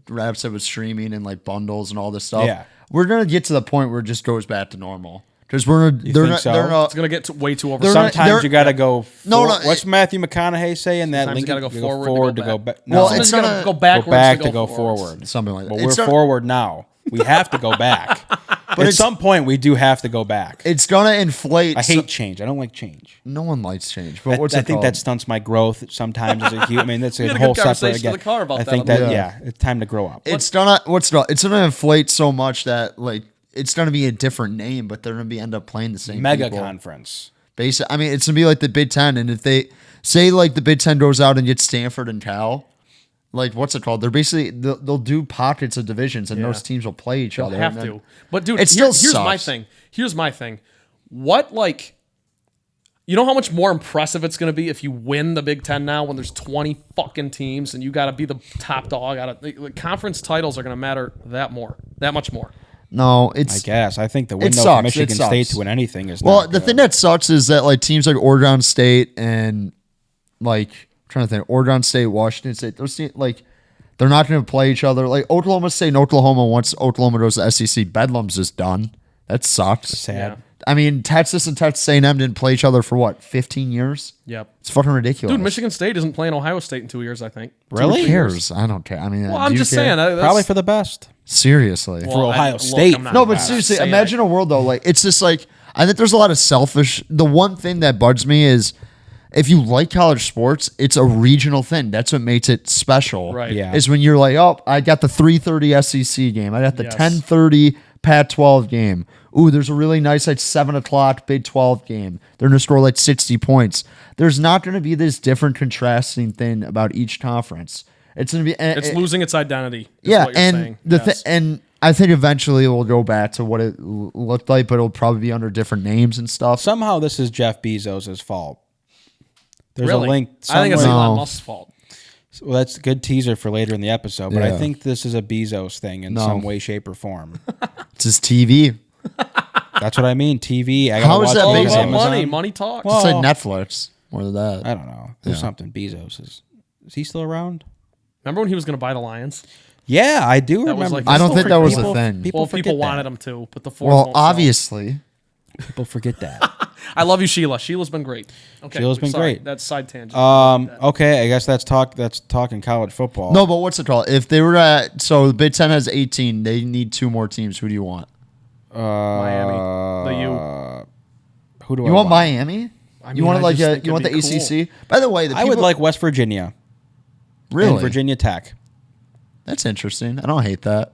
Rap said with streaming and like bundles and all this stuff. Yeah. We're gonna get to the point where it just goes back to normal. Because they're think not. so? They're not. It's gonna get way too over. They're not- Sometimes you got to go. No, no, What's Matthew McConaughey saying? That Sometimes you Lincoln, gotta go you forward to to go go back. Well, No, it's Sometimes you not gotta a- go go backwards back to go go forwards. forward. Something like that. But It's we're not- forward now. We have to go back. At it's- some point, we do have to go back. It's gonna inflate. I hate change. I don't like change. No one likes change. But what's I it think called? that stunts my growth sometimes as a human. I mean, that's We a had a whole good separate. conversation in Again, the car about I that think on that the- yeah, it's time to grow up. It's gonna It's gonna inflate so much that like it's gonna be a different name, but they're gonna end up playing the same Mega people. conference. I mean, it's gonna be like the Big Ten, and if they say like the Big Ten goes out and gets Stanford and Cal, like what's it called? They're basically they'll do pockets of divisions, and Yeah. those teams will play each They'll other. have and then- to. But dude, It still here's my sucks. thing. Here's my thing. What like, you know how much more impressive it's going to be if you win the Big Ten now when there's 20 fucking teams and you got to be the top dog. The conference titles are going to matter that much more. No, I it's guess. I think the window sucks. for Michigan It sucks. State to win anything is well. not The good. thing that sucks is that like teams like Oregon State and like I'm trying to think, Oregon State, Washington State, those teams, like they're not going to play each other. Like Oklahoma State and Oklahoma, once Oklahoma goes to SEC, Bedlam's just done. That sucks. sad. I mean, Texas and Texas A&M didn't play each other for what, 15 years? Yep. It's fucking ridiculous. Dude, Michigan State isn't playing Ohio State in 2 years, I think. Really? Who cares? I don't care. I mean, Well, I'm do you just care? saying. That's- Probably for the best. Seriously. For Ohio look, State. I'm not No, but gonna seriously, say imagine a world though. Like it's just like I think there's a lot of selfish. The one thing that bugs me is if you like college sports, it's a regional thing. That's what makes it special. Right. Yeah. Is when you're like, oh, I got the 3:30 SEC game. I got the Yes. 10:30 Pac-12 game. Ooh, there's a really nice like 7 o'clock Big 12 game. They're gonna score like 60 points. There's not gonna be this different contrasting thing about each conference. It's gonna be. It's losing its identity. Is Yeah, what you're and saying. the Yes. and I think eventually it will go back to what it looked like, but it'll probably be under different names and stuff. Somehow this is Jeff Bezos' fault. There's Really? a link. I think it's somewhere- Elon No. Musk's fault. Well, that's a good teaser for later in the episode, but I Yeah. think this is a Bezos thing in No. some way, shape, or form. It's just TV. That's what I mean. TV. I gotta How is watch that All big things on about Amazon. money. Money talks. Well, It's like Netflix. More than that. I don't know. There's something. Bezos is he still around? Remember when he was going to buy the Lions? Yeah, I do That was remember. like- I don't People think that was people- a thing. People Well, forget people that. wanted him to, but the Fords Well, won't sell. obviously. People forget that. I love you, Sheila. Sheila's been great. Okay, Sheila's been sorry, great. That's side tangent. Okay, I guess that's talking college football. No, but what's it called? If they were at so the Big Ten has 18, they need 2 more teams. Who do you want? Miami. The U. Who do You I want Miami? I You mean, want I like just a, think you want the it'd be ACC? By the way, the I would people- like West Virginia really and Virginia Tech. That's interesting. I don't hate that,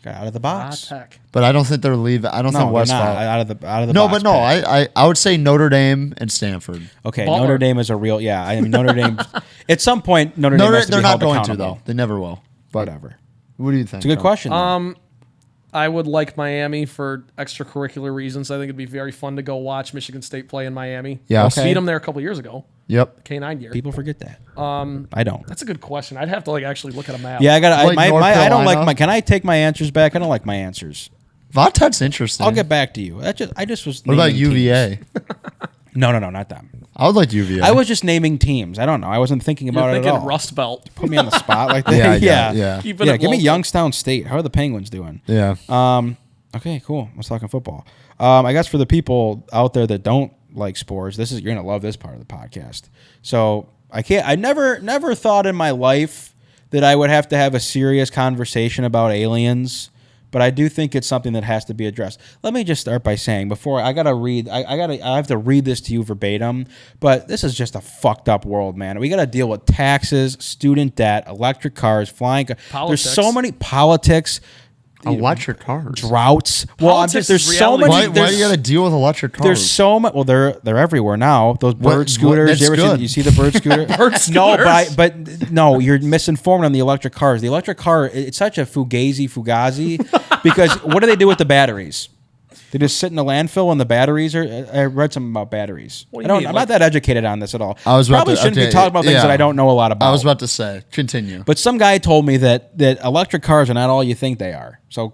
Got out of the Ah, box. Tech. but I don't think they're leaving. I don't No, think they're West. not. Fall- Out of the No, box. but no, Pat. I would say Notre Dame and Stanford. Okay, Butler. Notre Dame is a real. Yeah, I mean Notre Dame. At some point, Notre Dame has to They're be not held going to accountable. though. They never will. But Whatever. what do you think? It's a good question. though. I would like Miami for extracurricular reasons. I think it'd be very fun to go watch Michigan State play in Miami. Yes. Okay. Beat them there a couple years ago. Yep. K9 year. People forget that. I don't. That's a good question. I'd have to like actually look at a map. Yeah, I got. Like North I don't like Carolina? my. Can I take my answers back? I don't like my answers. Vodtech's interesting. I'll get back to you. I just was. What about naming teams. UVA? No, not them. I would like UVA. I was just naming teams. I don't know. I wasn't thinking You're about it thinking at all. Rust Belt. Put me on the spot like that. Yeah, yeah. Keeping Yeah, it give me local. Youngstown State. How are the Penguins doing? Yeah. Okay, cool. Let's talk football. I guess for the people out there that don't like sports, you're gonna love this part of the podcast. So I never thought in my life that I would have to have a serious conversation about aliens, but I do think it's something that has to be addressed. Let me just start by saying before I have to read this to you verbatim, but this is just a fucked up world, man. We gotta deal with taxes, student debt, electric cars, flying. There's so Politics. many politics. Electric cars. Droughts. Well, I'm Politics just there's is so reality. many. Why There's, do you got to deal with electric cars? there's so much. Well, they're everywhere now. Those bird scooters. that's You ever good. you see the bird scooter? Bird No, scooters? but no, you're misinformed on the electric cars. The electric car, it's such a fugazi because what do they do with the batteries? They just sit in the landfill and the batteries are. I read something about batteries. What do you mean, I'm like- not that educated on this at all. I was about Probably to- shouldn't be okay, talking about things yeah. that I don't know a lot about. I was about to say. Continue. But some guy told me that electric cars are not all you think they are. So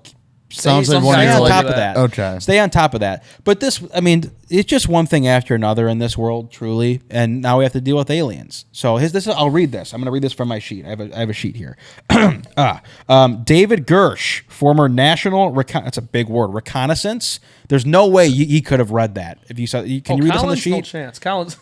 Sounds like some one of stay guys your on like top like, of that. Okay. Stay on top of that. But this, I mean, it's just one thing after another in this world, truly. And now we have to deal with aliens. So I'll read this. I'm going to read this from my sheet. I have a sheet here. David Gersh, former national that's a big word, reconnaissance. There's no way he could have read that. If you saw, can you read this on the sheet? No chance. Collins.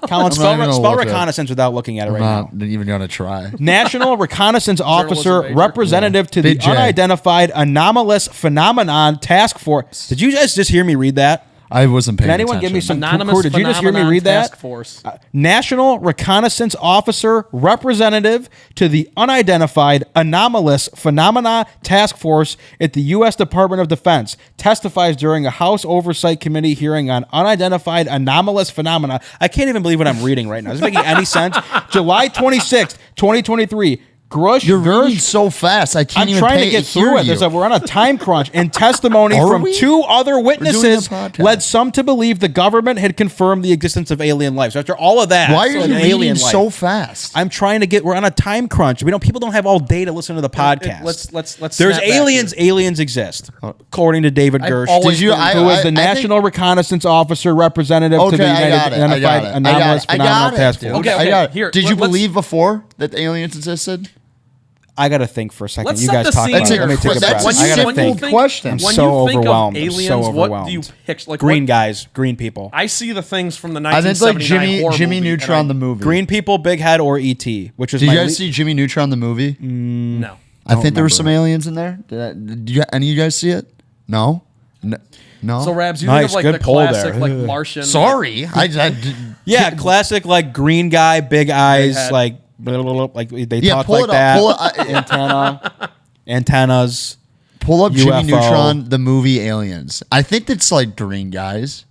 Collins, I'm not even spell gonna look reconnaissance without looking at it I'm right not now. even gonna try. National Reconnaissance Officer, major. representative to Big the J. Unidentified Anomalous Phenomenon Task Force. Did you guys just hear me read that? I wasn't paying Can anyone attention. give me some Anonymous Did you just hear me Phenomenon read that? Task Force. National Reconnaissance Officer, representative to the Unidentified Anomalous Phenomena Task Force at the U.S. Department of Defense, testifies during a House Oversight Committee hearing on unidentified anomalous phenomena. I can't even believe what I'm reading right now. Is this making any sense? July 26th, 2023. You're reading so fast. I can't I'm even trying to get through it. We're on a time crunch. And testimony Are from we? 2 other witnesses a podcast. led some to believe the government had confirmed the existence of alien life. So after all of that, Why are so you an reading alien so life. fast? I'm trying to get. We're on a time crunch. People don't have all day to listen to the podcast. Let's. There's snap back aliens. here. Aliens exist, according to David Gersh, always Did you- who is the I think- National Reconnaissance Officer representative to Okay, the I United got it. I got Identified it. Anomalous I got Phenomenal it, Task dude. Force. Okay, I got it. here, Did you let's- believe before that the aliens existed? I got to think for a second. Let's You set guys the talk scene about it. here. Let me take a That's breath. a I got to simple think. question. I'm When so you think overwhelmed. of I'm so aliens, what do overwhelmed. you picture? Like Green what, guys, green people. I see the things from the I think like 1979 horror Jimmy movie, Neutron and the movie. Green people, big head, or ET, which is Did my you guys see Jimmy Neutron the movie? No. I think there were remember some it. aliens in there. Did you, any of you guys see it? No. No. So Rabs, you Nice, think of like good the pull classic there. like Martian. Sorry, Yeah, classic like green guy, big eyes, head. like blah, blah, blah, like they yeah. talk Pull like it that. up. Pull it. Antennas. Pull up Jimmy UFO. Neutron the movie Aliens. I think it's like green guys.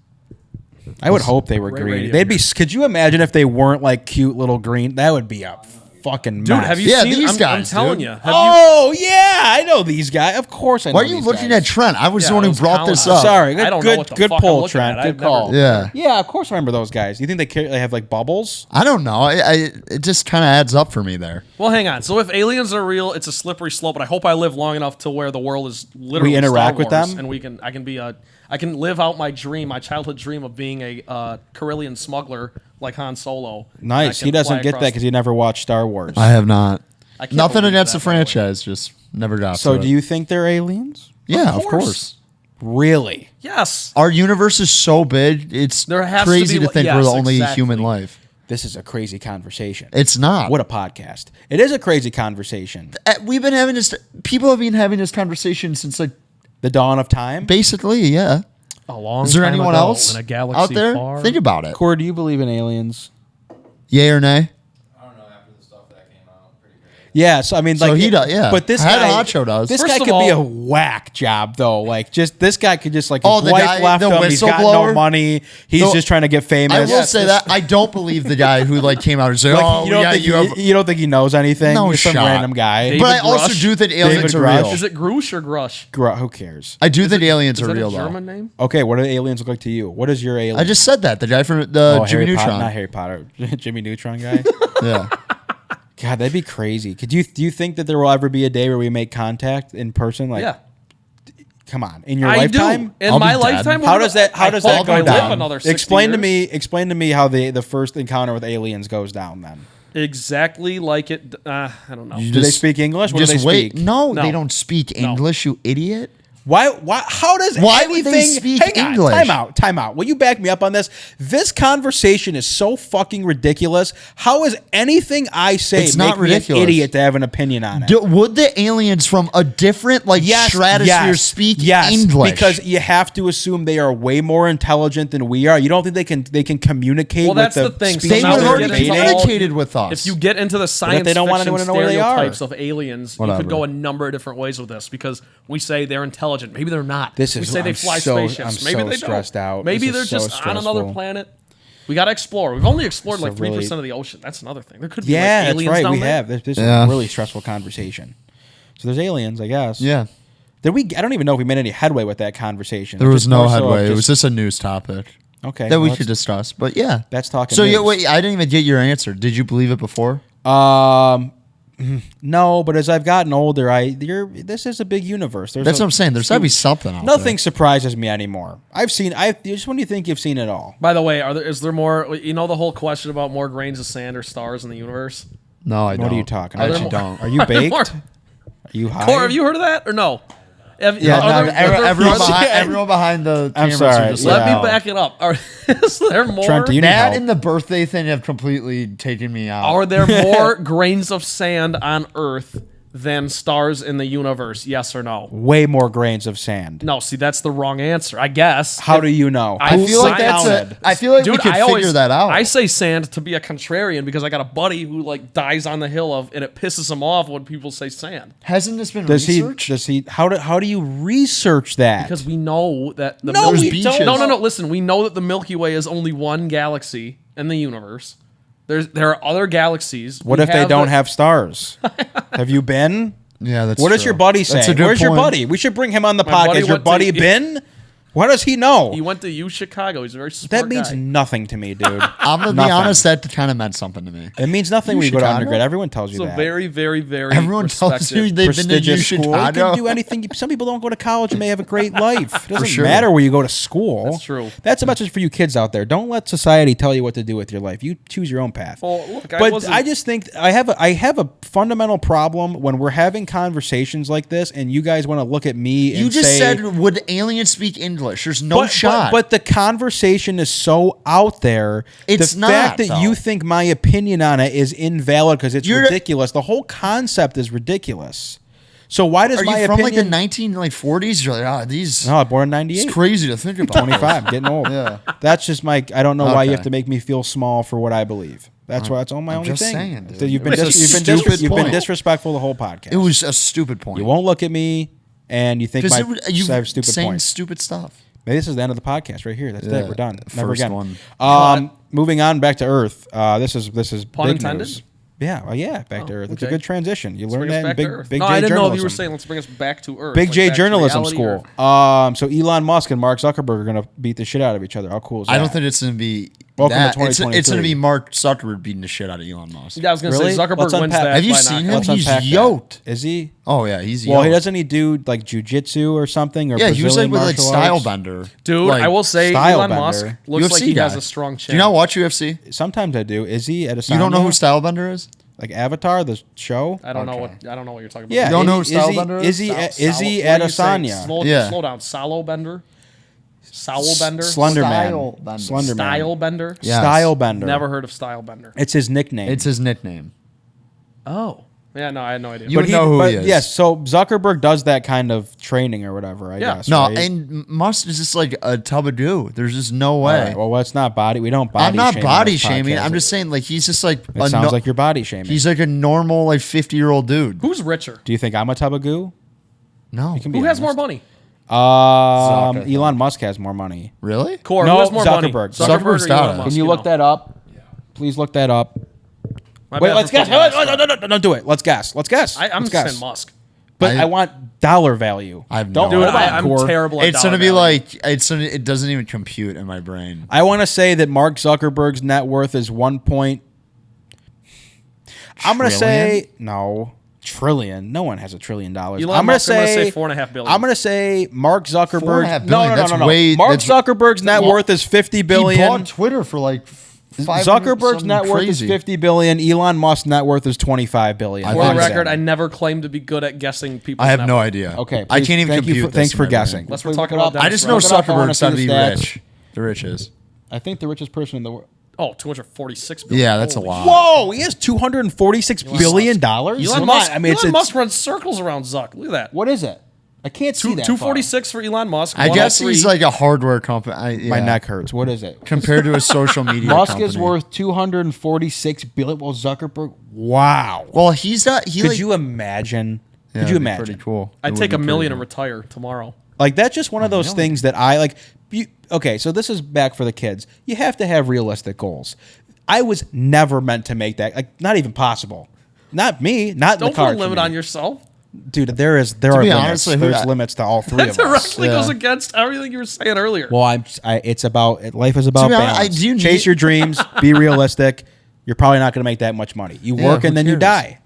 I would hope they were Great green. radio They'd be. Could you imagine if they weren't like cute little green? That would be a fucking mess. Dude, have you Yeah, seen? these I'm guys, telling dude. you. Have Oh yeah, I know these guys. Of course, I know. Why are you these looking guys. at Trent? I was Yeah, the one I who was brought this counting. up. Sorry, I don't know what the good fuck I'm pull, looking Trent. at. Good I've never- call. Yeah. Yeah, of course I remember those guys. You think they have like bubbles? I don't know. It just kind of adds up for me there. Well, hang on. So if aliens are real, it's a slippery slope. But I hope I live long enough to where the world is literally We interact Star with Wars, them? and I can live out my dream, my childhood dream of being a Carillion smuggler like Han Solo. Nice. He doesn't get that because he never watched Star Wars. I have not. I can't Nothing believe against that, the by the way. franchise. Just never got So to do it. you think they're aliens? Yeah, Of of course. course. Really? Yes. Our universe is so big. It's There has to crazy be- to think yes, we're the only exactly. human life. This is a crazy conversation. It's not. What a podcast. It is a crazy conversation. We've been having this. People have been having this conversation since like The dawn of time. basically, yeah. A long Is there time anyone ago else in a galaxy out there? far. Think about it. Core, do you believe in aliens? Yay or nay? I don't know after the stuff that came out. Pretty crazy. Yeah, so I mean, So like he does, yeah. But this Head guy, honcho does. This First guy of could be a all- whack job though. Like, just this guy could just like Oh, his the wife guy- left the him. He's got no whistleblower? money. He's No, just trying to get famous. I will say that I don't believe the guy who like came out and said, Like, "Oh, you don't yeah, think you have." you don't think he knows anything? No He's some shot. random guy. David But I also Grush? do think aliens David are Grush? real. Is it Grush or Grush? Who cares? I do think aliens Is are that real a though. German name? Okay, what do aliens look like to you? What is your alien? I just said that the guy from the Jimmy Harry Potter, Neutron. not Harry Potter. Jimmy Neutron guy. Yeah. God, that'd be crazy. Do you think that there will ever be a day where we make contact in person? Like, Yeah. come on, in your I lifetime? do. In I'll my be dead. lifetime. How does that I go hope I live down? another 60 Explain to years. me how the first encounter with aliens goes down then. Exactly like it. I don't know. You Do they just- speak English? What do Just they wait. speak? No, No. they don't speak No. English, you idiot. Why how does Why would anything they speak hang on, English? time out. Will you back me up on this? This conversation is so fucking ridiculous. How is anything I say It's make not me ridiculous. an idiot to have an opinion on it? Would the aliens from a different like stratosphere speak English? Because you have to assume they are way more intelligent than we are. You don't think they can communicate Well, with that's the thing. species they now would we're already getting invading? all- communicated with us. If you get into the science they don't want fiction anyone to know where they are. stereotypes of aliens, you Whatever. could go a number of different ways with this because we say they're intelligent. Maybe they're not. This we is- say they I'm fly so- spaceships. I'm Maybe so they stressed don't. out. Maybe This they're is so just on another stressful. planet. We got to explore. We've only explored like a 3% really- of the ocean. That's another thing. There could be Yeah, like that's aliens right. down We there. have. This is Yeah. a really stressful conversation. So there's aliens, I guess. yeah, Did we? I don't even know if we made any headway with that conversation. there It's was just no more so of headway. It was just a news topic okay that we well, could discuss. But yeah, that's talking So yeah, news. wait, I didn't even get your answer. Did you believe it before? No, but as I've gotten older, this is a big universe. That's what I'm saying. There's got to be something out Nothing surprises me anymore. Just when you think you've seen it all. By the way, is there more? You know the whole question about more grains of sand or stars in the universe? there. No, I don't. What are you talking I about? actually don't. Are you baked? More- Are you high? Cor, have you heard of that or no? Everyone behind the I'm cameras sorry. are just Let like, me back it up. Is there more? Trent, do you need that help? and the birthday thing have completely taken me out. Are there more grains of sand on Earth than stars in the universe? Yes or no? Way more grains of sand. No, see, that's the wrong answer. I guess. How do you know? I I feel like I that's counted. I feel like we Dude, could figure that out. I say sand to be a contrarian because I got a buddy who like dies on the hill of, and it pisses him off when people say sand. Hasn't this been Does he? researched? Does he? How do you research that? Because we know that the No, Milky we don't. No. Listen, we know that the Milky Way is only one galaxy in the universe. There are other galaxies. What if they don't have stars? Have you been? Yeah, that's What does true. your buddy say? That's a good Where's your point. buddy? We should bring him on the My buddy podcast. Your went to- buddy been? What does he know? He went to U Chicago. He's a very smart That means guy. nothing to me, dude. I'm gonna be Nothing. honest. That kind of meant something to me. It means nothing when you go to Chicago? undergrad. Everyone tells It's you a that. very, very, very Everyone tells respected. you they've been to U Prestigious school. You Chicago. can do anything. Some people don't go to college and they have a great life. It doesn't sure. matter where you go to school. That's true. That's a message for you kids out there. Don't let society tell you what to do with your life. You choose your own path. Well, look, But I just think I have a fundamental problem when we're having conversations like this, and you guys want to look at me. You and just say, said, would aliens speak English? There's no shot. But the conversation is so out there. It's the not, fact that though. you think my opinion on it is invalid because it's You're- ridiculous. The whole concept is ridiculous. So why does Are my you from opinion? like the 1940s? You're like, these. No, I was born in '98. It's crazy to think about. 25, getting old. Yeah. That's just my. I don't know why you Okay. have to make me feel small for what I believe. That's why. That's all my I'm only just thing. saying, dude. So you've been It was a you've been stupid point. disrespectful the whole podcast. It was a stupid point. You won't look at me, and you think because I have stupid saying points. stupid stuff. Maybe this is the end of the podcast right here. That's it. We're done. Never First again. one. Moving on back to Earth. This is Pun big intended? news. Yeah, back to Earth. It's a okay. good transition. You Let's learn bring us that in back to Earth. big No, J I didn't know journalism. if you were saying let's bring us back to Earth. Big like J back to journalism reality school. or- So Elon Musk and Mark Zuckerberg are going to beat the shit out of each other. How cool is that? I don't think it's going to be Welcome to that. It's 2023. going to be Mark Zuckerberg beating the shit out of Elon Musk. Yeah, I was going to Really? say Zuckerberg Let's wins unpack- that. Have you by seen him? knockout. Let's He's unpack that. yoked. Is he? Oh yeah, he's Well, yoked. doesn't he do like jujitsu or something? Or Yeah, he was like Brazilian with like martial arts? Stylebender. Dude, Like, I will say style Elon bender. Musk looks like UFC he has guy. a strong chin. Do you not watch UFC? Sometimes I do. Is he at a? You don't know who Stylebender is? like Avatar, the show? I don't know Okay. what what you're talking about. Yeah, You don't know who is he- Stylebender is he? is? Is he What at are you saying? Asanya? Yeah. Slow down. Salo bender. Sowl bender. Slenderman. Stylebender. Slenderman. Style bender. Yeah. Yes. Style bender. Never heard of style bender. It's his nickname. It's his nickname. Oh. Yeah, no, I had no idea. You would know who he is. Yes, so Zuckerberg does that kind of training or whatever, I Yeah. guess. No, right? and Musk is just like a tub of goo. There's just no All way. right, well, let's not body. We don't body. I'm not shame on body this shaming. podcast. I'm just saying, like, he's just like It sounds like you're body shaming. he's like a normal, like 50-year-old dude. Who's richer? Do you think I'm a tub of goo? No, can be Who has more honest. money? Zuck, I think. Elon Musk has more money. really? Core, No, who has more money? Zuckerberg. Zuckerberg's or got Elon it. Musk, Can you look know? that up? Please look that up. My Wait, bad let's for guess. putting you on the No, spot. no, don't do it. Let's guess. Let's guess. I'm Let's just guess. saying Musk. But I- I want dollar value. I have Don't no hold idea. on, I'm Core. terrible at It's gonna dollar be value. like it doesn't even compute in my brain. I want to say that Mark Zuckerberg's net worth is 1 point. I'm going to say no. Trillion. No one has $1 trillion. Elon I'm going to Musk, I'm gonna say say 4.5 billion. I'm going to say Mark Zuckerberg. $4.5 No, billion, no, that's no, no, no. way- Mark that's- Zuckerberg's net worth is 50 billion. He bought Twitter for like Zuckerberg's net worth is 50 billion. Elon Musk's net worth is 25 billion. I For the think so. record, I never claimed to be good at guessing people. I have no idea. Okay, I please, can't even thank compute. you. this Thanks in for my guessing. brain. Let's Please talk look it up. about I just know Look it up. I wanna Zuckerberg's see got to the be stats. rich. The richest. I think the richest person in the world. Oh, 246 billion. Yeah, that's a Holy lot. Whoa, he has $246 billion dollars. Elon Come Musk, on, I mean, Elon it's Musk runs circles around Zuck. Look at that. what is it? I can't see that. 246 for Elon Musk. I guess 103. he's like a hardware company. My neck hurts. What is it? compared to a social media. Musk company. is worth $246 billion. Well, Zuckerberg. Wow. Well, he's not. He Could like, you imagine? yeah, Could you it'd be imagine? Pretty cool. I'd It take would $1 be million pretty and retire tomorrow. Like that's just one of those things that I like. Okay, so this is back for the kids. You have to have realistic goals. I was never meant to make that. Like, not even possible. Not me. Not in Don't the put a cards for be me. on yourself. Dude. There are be limits. honest, like, There's limits to all three That of us. directly goes against everything you were saying earlier. Well, it's about life is about be honest, balance. do you Chase need- your dreams. Be realistic. You're probably not going to make that much money. You work who and then you cares? die.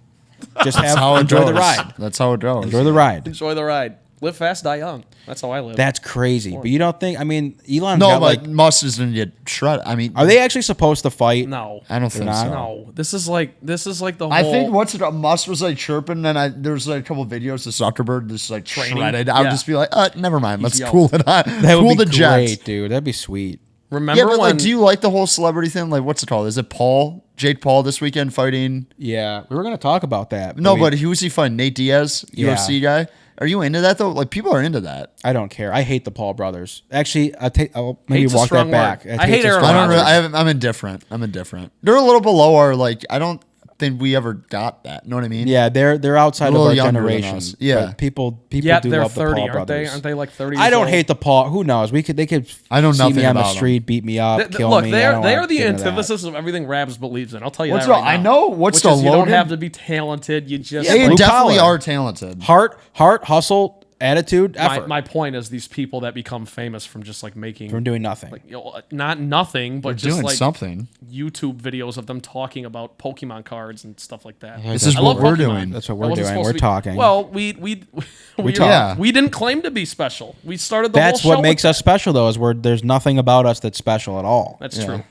Just That's how it enjoy the goes. ride. That's how it goes. Enjoy the ride. Enjoy the ride. Live fast, die young. That's how I live. That's crazy. But you don't think? I mean, Elon's No, got but like. Musk is going to get shredded. I mean, Are they actually supposed to fight? no. I don't think not? so. No. This is like the whole. I think Musk was like chirping, and there was like a couple videos of Zuckerberg just like Training? shredded. I would Yeah. just be like, never mind. Let's yelled. cool it on. That Cool would be the jets. great, dude. That'd be sweet. Remember Yeah, but when? like, do you like the whole celebrity thing? Like, what's it called? Is it Jake Paul this weekend fighting? Yeah, we were gonna talk about that. No, we- but who was he fighting? Nate Diaz, Yeah. UFC guy. Are you into that though? Like, people are into that. I don't care. I hate the Paul brothers. Actually, I'll maybe Hate's a walk strong that back. word. I hate hate's a Aaron strong I don't. Rodgers. Really, I'm indifferent. I'm indifferent. They're a little below our like. I don't think we ever got that. Know what I mean? Yeah, they're outside A of little our younger than generation. us. Yeah. But people yeah, do they're love 30, the Paul aren't they? brothers. Aren't they like 30? I years don't old? hate the Paul. Who knows? They could. I know see nothing me on the about 'em. street, beat me up, kill Look, me. they I are don't they want are the to get into that. antithesis of everything Rabs believes in. I'll tell you What's that the- right I now. know. What's Which the is you don't Logan? have to be talented. You just They blue definitely collar. are talented. Heart, hustle, attitude, effort. my point is these people that become famous from just like making from doing nothing. not nothing, but They're just doing like something. YouTube videos of them talking about Pokemon cards and stuff like that. This is I what love we're Pokemon. doing. That's what That we're wasn't doing. supposed We're to be- talking. Well, we talk. we didn't claim to be special. We started the That's whole show what makes with us special, though, is there's nothing about us that's special at all. that. That's Yeah. true.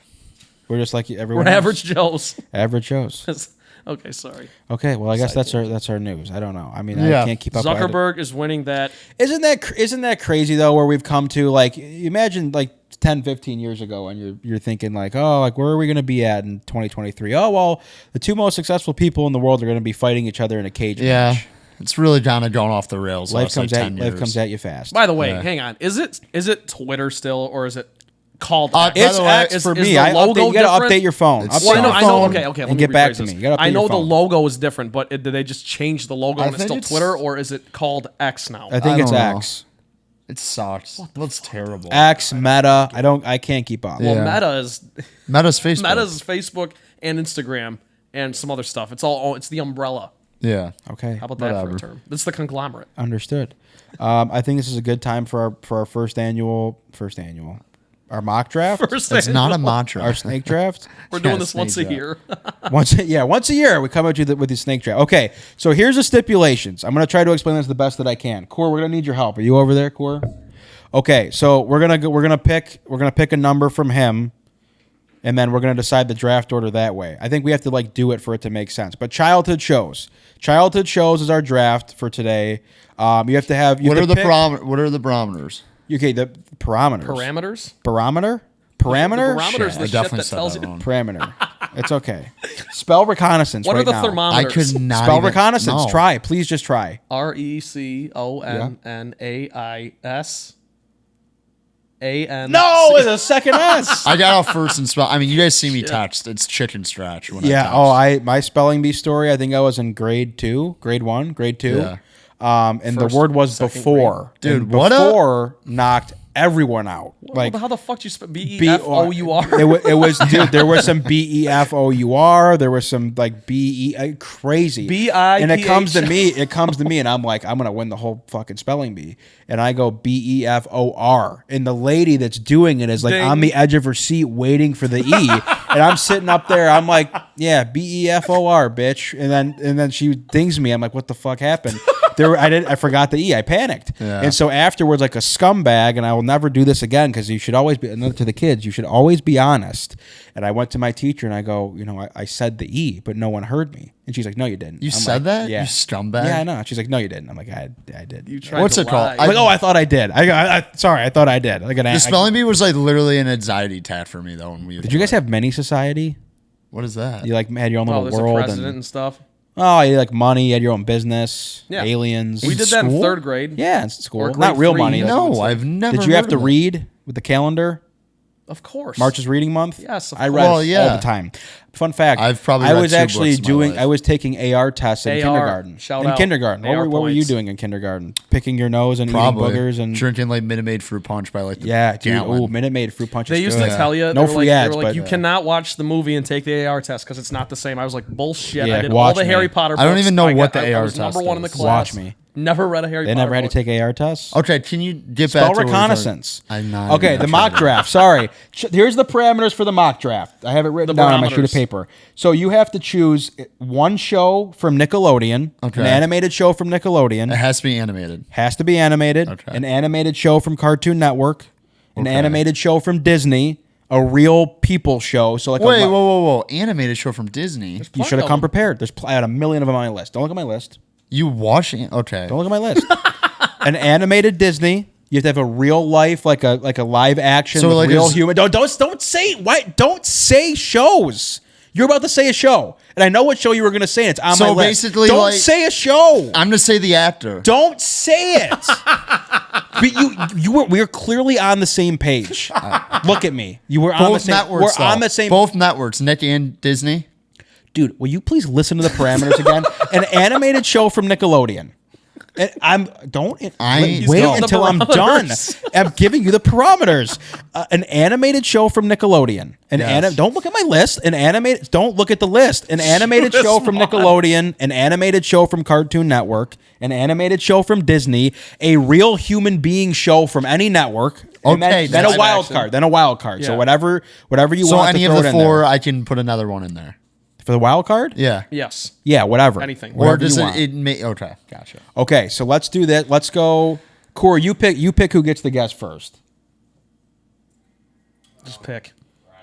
We're just like everyone. We're else. average Joes. Average Joes. Okay, sorry. Okay, well, I guess that's our news. I don't know. I mean, Yeah. I can't keep up. with it. Zuckerberg is winning that. Isn't that crazy though? Where we've come to, like, imagine like 10, 15 years ago, and you're thinking like, oh, like where are we going to be at in 2023? Oh, well, the two most successful people in the world are going to be fighting each other in a cage Yeah, match. it's really kind of gone off the rails. Life last, comes like, at 10 life years. comes at you fast. By the way, Yeah. hang on. Is it Twitter still, or is it called? By X? It's the way, X is- for is me. the logo You got to different? update your phone. It's- Update Well, I know. your I know. phone Okay. Let and me get back rephrase to me. this. You gotta update I know your the phone. logo is different, but did they just change the logo and it's think still it's- Twitter, or is it called X now? I think I it's don't know. X. It sucks. That's terrible. X, Meta. I can't keep up. Well, Yeah. Meta's Facebook. Meta's Facebook and Instagram and some other stuff. It's the umbrella. Yeah. Okay. How about that for Whatever. a term? It's the conglomerate. Understood. I think this is a good time for our first annual our mock draft. It's not a mantra. Our snake draft. We're doing Yeah, this once a snake year. once a year we come at you with the snake draft. Okay, so here's the stipulations. I'm gonna try to explain this the best that I can. Core, we're gonna need your help. Are you over there, Core? Okay, so we're gonna pick a number from him, and then we're gonna decide the draft order that way. I think we have to like do it for it to make sense. But childhood shows is our draft for today. You have to have. What are the barometers? Okay, the parameters. Parameters. Barometer? The Parameter? barometer is Shit, the I shit definitely that said tells that you. wrong. Parameter. It's okay. Spell reconnaissance What right are the now. I thermometers? could not Spell even, reconnaissance. no. Try. Please just try. RECONNAIS. AN. No, it's a second S. I got off first and spell. I mean, you guys see me text. It's chicken scratch. When Yeah. I text. My spelling bee story. I think I was in grade 2, grade 1, grade 2. Yeah. And First, the word was second before. grade. And Dude, what a- before knocked everyone out. Like How the fuck do you spell BEFOUR? It was dude. There was some BEFOUR. There was some like BE crazy. BIPH. And it comes to me. It comes to me, and I'm like, I'm gonna win the whole fucking spelling bee. And I go BEFOR, and the lady that's doing it is like Ding. on the edge of her seat waiting for the E, and I'm sitting up there. I'm like, yeah, BEFOR, bitch. And then she dings me. I'm like, what the fuck happened? I forgot the E. I panicked. Yeah. And so afterwards, like a scumbag, and I will never do this again because you should always be, and to the kids, you should always be honest. And I went to my teacher and I go, I said the E, but no one heard me. And she's like, no, you didn't. You I'm said like, that? Yeah. You scumbag? Yeah, I know. She's like, no, you didn't. I'm like, I did. You tried What's to it called? lie. I'm like, oh, I thought I did. Sorry, I thought I did. Like The spelling bee was like literally an anxiety attack for me though. When we Did you guys have mini society? What is that? You like had your own Well, little there's a world president and stuff. oh, you had like money, you had your own business, Yeah. aliens. We did that in school? third grade. Yeah, in school. Or grade Not real 3, money. that's Like, No, I've never. did you have heard to of it. read with the calendar? Of course. March's reading month. Yes, of I read course. Well, yeah. all the time. Fun fact: I've probably I read was 2 actually books in my life. I was taking AR tests in AR, kindergarten. shout in out. kindergarten, AR what were you points. doing in kindergarten? Picking your nose and Probably eating boogers and drinking like Minute Maid fruit punch by like the yeah, dude. gallon. Ooh, Minute Maid fruit punch. They is used good. to tell you, no they were free like, ads, they were like, but you cannot watch the movie and take the AR test because it's not the same. I was like, bullshit. Yeah, I did all watch the me. Harry Potter books. I don't even know what I the AR was test number 1 in the is. class. Watch me. Never read a Harry They Potter never had to book. take AR tests. Okay, can you get Spell back to what we were talking- reconnaissance. I'm not. Okay, even the trying mock to- draft. Sorry. Here's the parameters for the mock draft. I have it written The down on my sheet of barometers. paper. So you have to choose one show from Nickelodeon, Okay. an animated show from Nickelodeon. It has to be animated. Has to be animated. Okay. An animated show from Cartoon Network. An Okay. animated show from Disney. A real people show. So like Wait, whoa. Animated show from Disney. You should have come prepared. I had a million of them on my list. Don't look at my list. You watching? Okay. Don't look at my list. An animated Disney. You have to have a real life, like a live action, So with like real is- human. Don't say why. Don't say shows. You're about to say a show, and I know what show you were going to say. And it's on So my list. basically, Don't like- say a show. I'm gonna say the actor. Don't say it. But we were clearly on the same page. Look at me. You were on the Both same. networks. We're on though. the same. Both networks, Nick and Disney. Dude, will you please listen to the parameters again? An animated show from Nickelodeon. And wait No. until I'm done. I'm giving you the parameters. An animated show from Nickelodeon. Yes. Don't look at my list. Don't look at the list. An animated Shoot show us, from Mon. Nickelodeon. An animated show from Cartoon Network. An animated show from Disney. A real human being show from any network. And Okay, then a live wild action. card. Then a wild card. So Yeah. whatever you So want any to of throw the it in there. four, I can put another one in there. For the wild card? Yeah. Yes. Yeah, whatever. Anything. Or Whatever does you it? want. It may. Okay, gotcha. Okay, so let's do that. Let's go. Corey, you pick who gets the guess first. Just pick.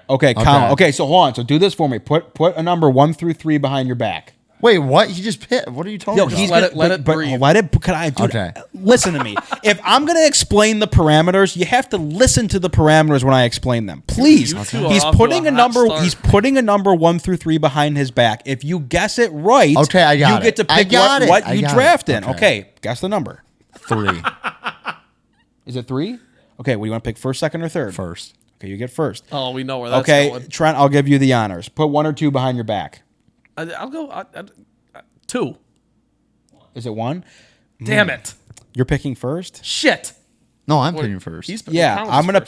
Okay, Colin. Okay, so hold on. So do this for me. Put a number 1 through 3 behind your back. Wait, what? He just picked. What are you talking Yo, about? he's Let gonna, it breathe. Let it. Can I? Dude, Okay. Listen to me. If I'm gonna explain the parameters, you have to listen to the parameters when I explain them. Please. You two are He's off to putting a a hot number. start. He's putting a number 1 through 3 behind his back. If you guess it right, Okay, I got you get it. to I pick got it. what I you got draft it. in. Okay. Okay, guess the number. 3 Is it 3? Okay. Well, you want to pick first, second, or third? first. Okay, you get first. Oh, we know where that's Okay, going. Trent, I'll give you the honors. Put 1 or 2 behind your back. I'll go 2. Is it 1? Damn it. You're picking first? Shit. No, I'm picking first. Yeah, I'm gonna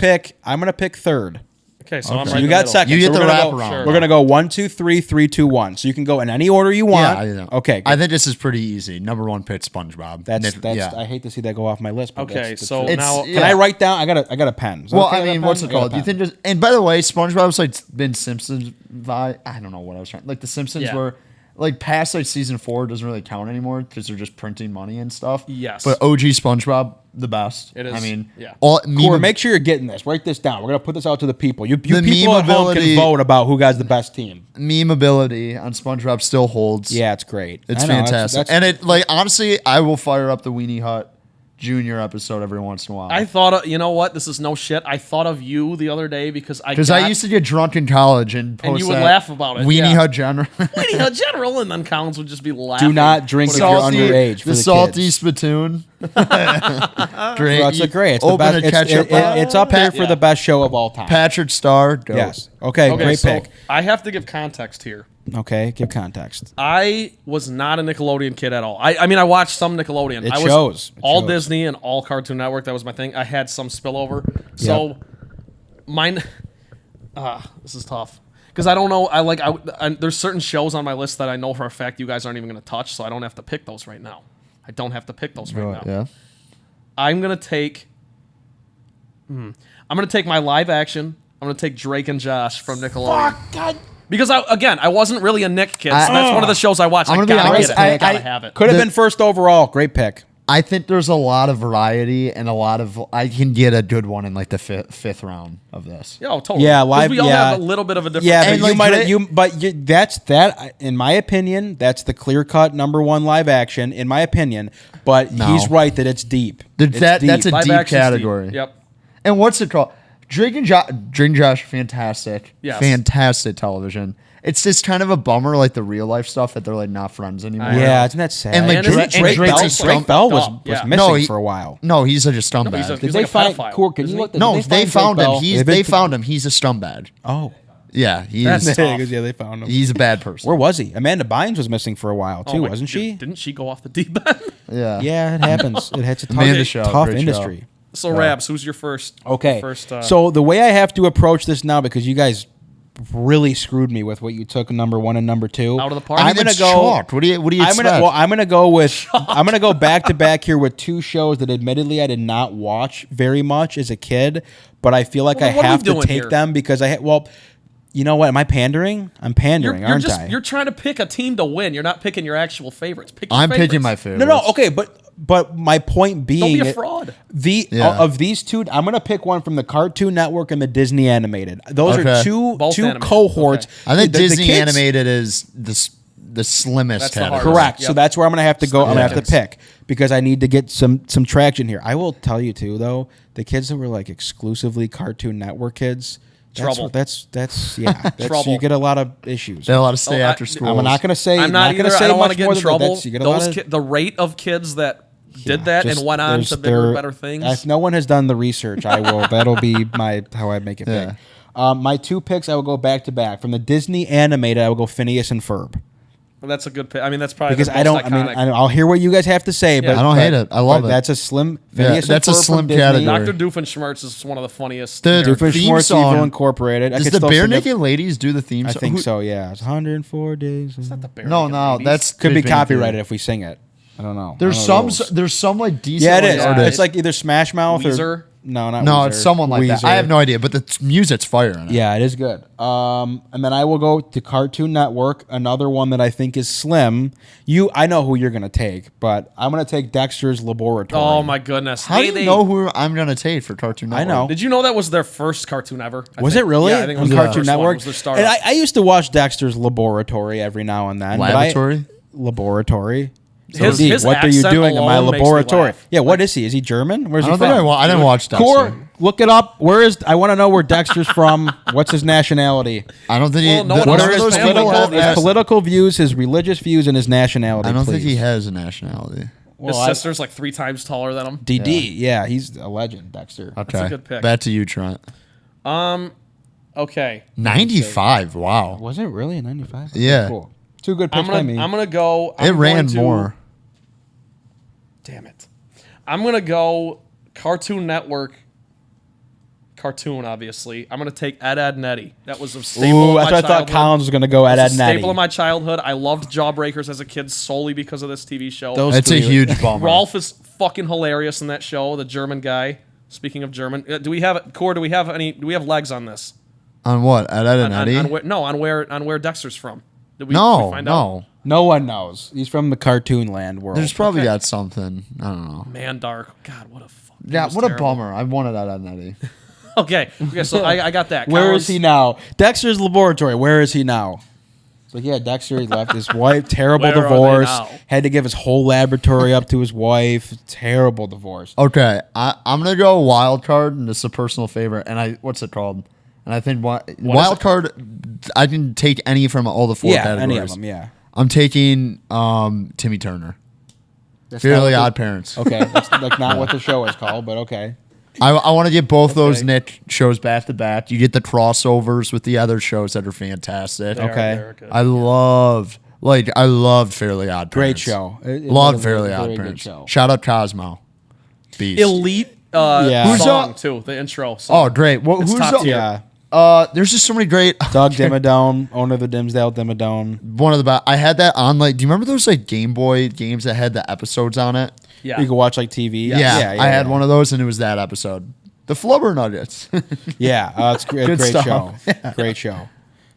pick third. Okay, so I'm Okay. right You in the got middle. second. You get so the we're gonna wrap go, around. We're gonna go 1, 2, 3, 3, 2, 1. So you can go in any order you want. Yeah, I know. Okay. I good. think this is pretty easy. Number 1 pick SpongeBob. That's yeah. I hate to see that go off my list. But Okay, that's so it. It's- now yeah. Can I write down? I got a pen. Is that Well, okay I with a mean, pen? what's I it got a called? You pen. think? And by the way, SpongeBob's like been Simpsons vibe. I don't know what I was trying. Like the Simpsons Yeah. were like past like season 4 doesn't really count anymore because they're just printing money and stuff. Yes. But OG SpongeBob, the best. It is, I mean, yeah. all Corey, make sure you're getting this. Write this down. We're gonna put this out to the people. You The people at home can memeability- vote about who has the best team. meme ability on SpongeBob still holds. Yeah, it's great. It's I know, fantastic. that's- And it like honestly, I will fire up the Weenie Hut Junior episode every once in a while. I thought of, you know what? This is no shit. I thought of you the other day because I used to get drunk in college and post you would that laugh about it, Weenie yeah. Hut General. Weenie General, and then Collins would just be laughing. Do not drink if you're underage. For the the salty kids. spittoon. Drink. Well, it's a great. It's the Open best. a ketchup. It's up there for Yeah. the best show of all time. Patrick Star. Dope. Yes. Okay. Okay, Great so pick. I have to give context here. Okay. Give context. I was not a Nickelodeon kid at all. I mean, I watched some Nickelodeon. It I was shows. It all shows. Disney and all Cartoon Network. That was my thing. I had some spillover. So mine. This is tough because I don't know. There's certain shows on my list that I know for a fact you guys aren't even going to touch, so I don't have to pick those right now. I don't have to pick those right now. Yeah. I'm gonna take. I'm gonna take my live action. I'm gonna take Drake and Josh from Nickelodeon. Because I wasn't really a Nick kid. So that's one of the shows I watched. I'm I gonna be gotta honest, get it. I I- gotta have it. Could have The- been first overall. Great pick. I think there's a lot of variety and a lot of. I can get a good one in like the fifth round of this. Yeah, totally. Yeah, 'Cause live. We all yeah, have a little bit of a different. Yeah, but And, you like, might. Drake- That's that. In my opinion, that's the clear cut number 1 live action. In my opinion, but No. he's right that it's deep. That's a Live deep action's category. deep. Yep. And what's it called? Drake and Josh, fantastic. Yes. Fantastic television. It's just kind of a bummer, like the real life stuff that they're like not friends anymore. Yeah, isn't that sad? And, like, And isn't Drake Drake Bell- Bell, Drake Bell was dumb? Yeah. missing No, for a while. No, he's such a scumbag. he's a- Did he's they like a find? pedophile, Cool, can isn't you he? look? Did no, they they find found Drake him. Bell? They found him. He's a scumbag. Oh, Yeah, he's That's tough. yeah, they found him. he's a bad person. Where was he? Amanda Bynes was missing for a while Oh too, my- wasn't she? Didn't she go off the deep end? Yeah. Yeah, it happens. It's a tough, Amanda Show, tough great industry. So Rabs, who's your first? Okay. First. So the way I have to approach this now, because you guys really screwed me with what you took number 1 and number 2. Out of the park. I'm I mean, gonna it's go. chalked. What do you expect? I'm gonna go with. I'm gonna go back to back here with 2 shows that admittedly I did not watch very much as a kid, but I feel like Well, I what are we have to doing take here? them because well, you know what? Am I pandering? I'm pandering, You're aren't just I? you're trying to pick a team to win. You're not picking your actual favorites. Pick your I'm picking favorites. my favorite. No, okay, but my point being, Don't be a fraud. Of these 2, I'm gonna pick one from the Cartoon Network and the Disney Animated. Those Okay. are two Both animated. cohorts. Okay. I think The Disney kids- animated is the slimmest That's the category. hardest. Correct. So Yep. that's where I'm gonna have to go. I'm gonna have to kids. pick because I need to get some traction here. I will tell you too, though, the kids that were like exclusively Cartoon Network kids. Trouble. That's yeah. That's, Trouble. You get a lot of issues. They have a lot of stay Oh, after I- school. I'm not gonna say. I'm not gonna either. say I don't want much to get more in than trouble. that. You get a lot of, The rate of kids that did that just- and went on there's- to bigger, there- better things. If no one has done the research, I will. That'll be how I make it Yeah. big. My 2 picks, I will go back to back. From the Disney animated, I will go Phineas and Ferb. Well, that's a good pick. I mean, that's probably Because the I most don't. I mean, iconic. I'll hear what you guys have to say, but I don't hate it. I love but it. That's a slim. Yeah, Phineas and that's a Ferb from slim Disney. category. Dr. Doofenshmirtz is one of the funniest. The characters. theme Doofenshmirtz song- Evil Incorporated. I Does could the still Bare sing it. Naked Ladies do the theme I song? think so. Yeah, it's 104 days. Not the Bare No, Naked no, Ladies. that's Could be Big Bang copyrighted Theory. if we sing it. I don't know. There's I don't know some. those. There's some like decent. Yeah, it is. artists. It's like either Smash Mouth Weezer? or no, not No, Weezer. it's someone like that. I Weezer. have no idea, but the music's fire in it. Yeah, it is good. And then I will go to Cartoon Network. Another one that I think is slim. I know who you're gonna take, but I'm gonna take Dexter's Laboratory. Oh my goodness! How do you know who I'm gonna take for Cartoon I Network? know. Did you know that was their first cartoon ever? I Was think. it really? Yeah, I think it was on their Cartoon first one. Network. Was their startup. And I used to watch Dexter's Laboratory every now and then. but Laboratory? Laboratory. His- Indeed. his What are you accent doing in my alone makes me laboratory? laugh. Yeah, what is he? Is he German? Where's I he don't from? think I didn't watch Dexter. Core, look it up. Where is? I want to know where Dexter's from. What's his nationality? I don't think Well, he. no one What knows are his his family political, called his that. political views, his religious views, and his nationality? I don't think please? he has a nationality. His Well, sister's like 3 times taller than him. DD. Yeah, he's a legend, Dexter. Okay, a good pick. Back to you, Trent. Okay, 95. Wow. Was it really a 95? Yeah. Cool. 2 good picks I'm by me. gonna go. It ran to- more. Damn it! I'm gonna go Cartoon Network. Cartoon, obviously. I'm gonna take Ed, Ed, and Eddie. That was a staple Ooh, of my that's what I thought childhood. Collins was going to go at It Ed was a and Eddie. staple of my childhood. I loved Jawbreakers as a kid solely because of this TV show. Those That's a three- huge bummer. Rolf is fucking hilarious in that show. The German guy. Speaking of German, do we have Core? Do we have any? Do we have legs on this? On what? Ed, Ed, and On, Eddie? on where Dexter's from? Did we, no, did we find out? no. No one knows. He's from the cartoon land world. There's probably Okay. got something. I don't know. Man, Dark. God, what a fuck. Yeah, It was what a terrible. bummer. I wanted Ed, Ed, and Eddie. Okay, so I got that. Where Collins- is he now? Dexter's Laboratory. Where is he now? It's like, yeah, Dexter, he left his wife. Terrible Where are they divorce. now? Had to give his whole laboratory up to his wife. Terrible divorce. Okay, I'm gonna go wild card, and this is a personal favorite. And what's it called? And I think wild card. I can take any from all the 4 yeah, categories. any of them, yeah. I'm taking Timmy Turner. That's Fairly not what Odd Parents. Okay, that's like not what the show is called, but okay. I want to get both those Okay. niche shows back to back. You get the crossovers with the other shows that are fantastic. They are- Okay. they're good. I loved Fairly Odd Great Parents. show. It Loved was a Fairly very Odd good Parents. show. Shout out Cosmo. Beast. Elite Yeah. Who's song up? too. The intro. Song. Oh, great. Well, It's who's top up? tier. Yeah. There's just so many great. Doug Dimmadome, owner of the Dimsdale Dimmadome. One of the best. I had that on like. Do you remember those like Game Boy games that had the episodes on it? Yeah. You can watch like TV. Yeah, I had one of those, and it was that episode. The Flubber Nuggets. Yeah, it's a Good great stuff. show. Great show.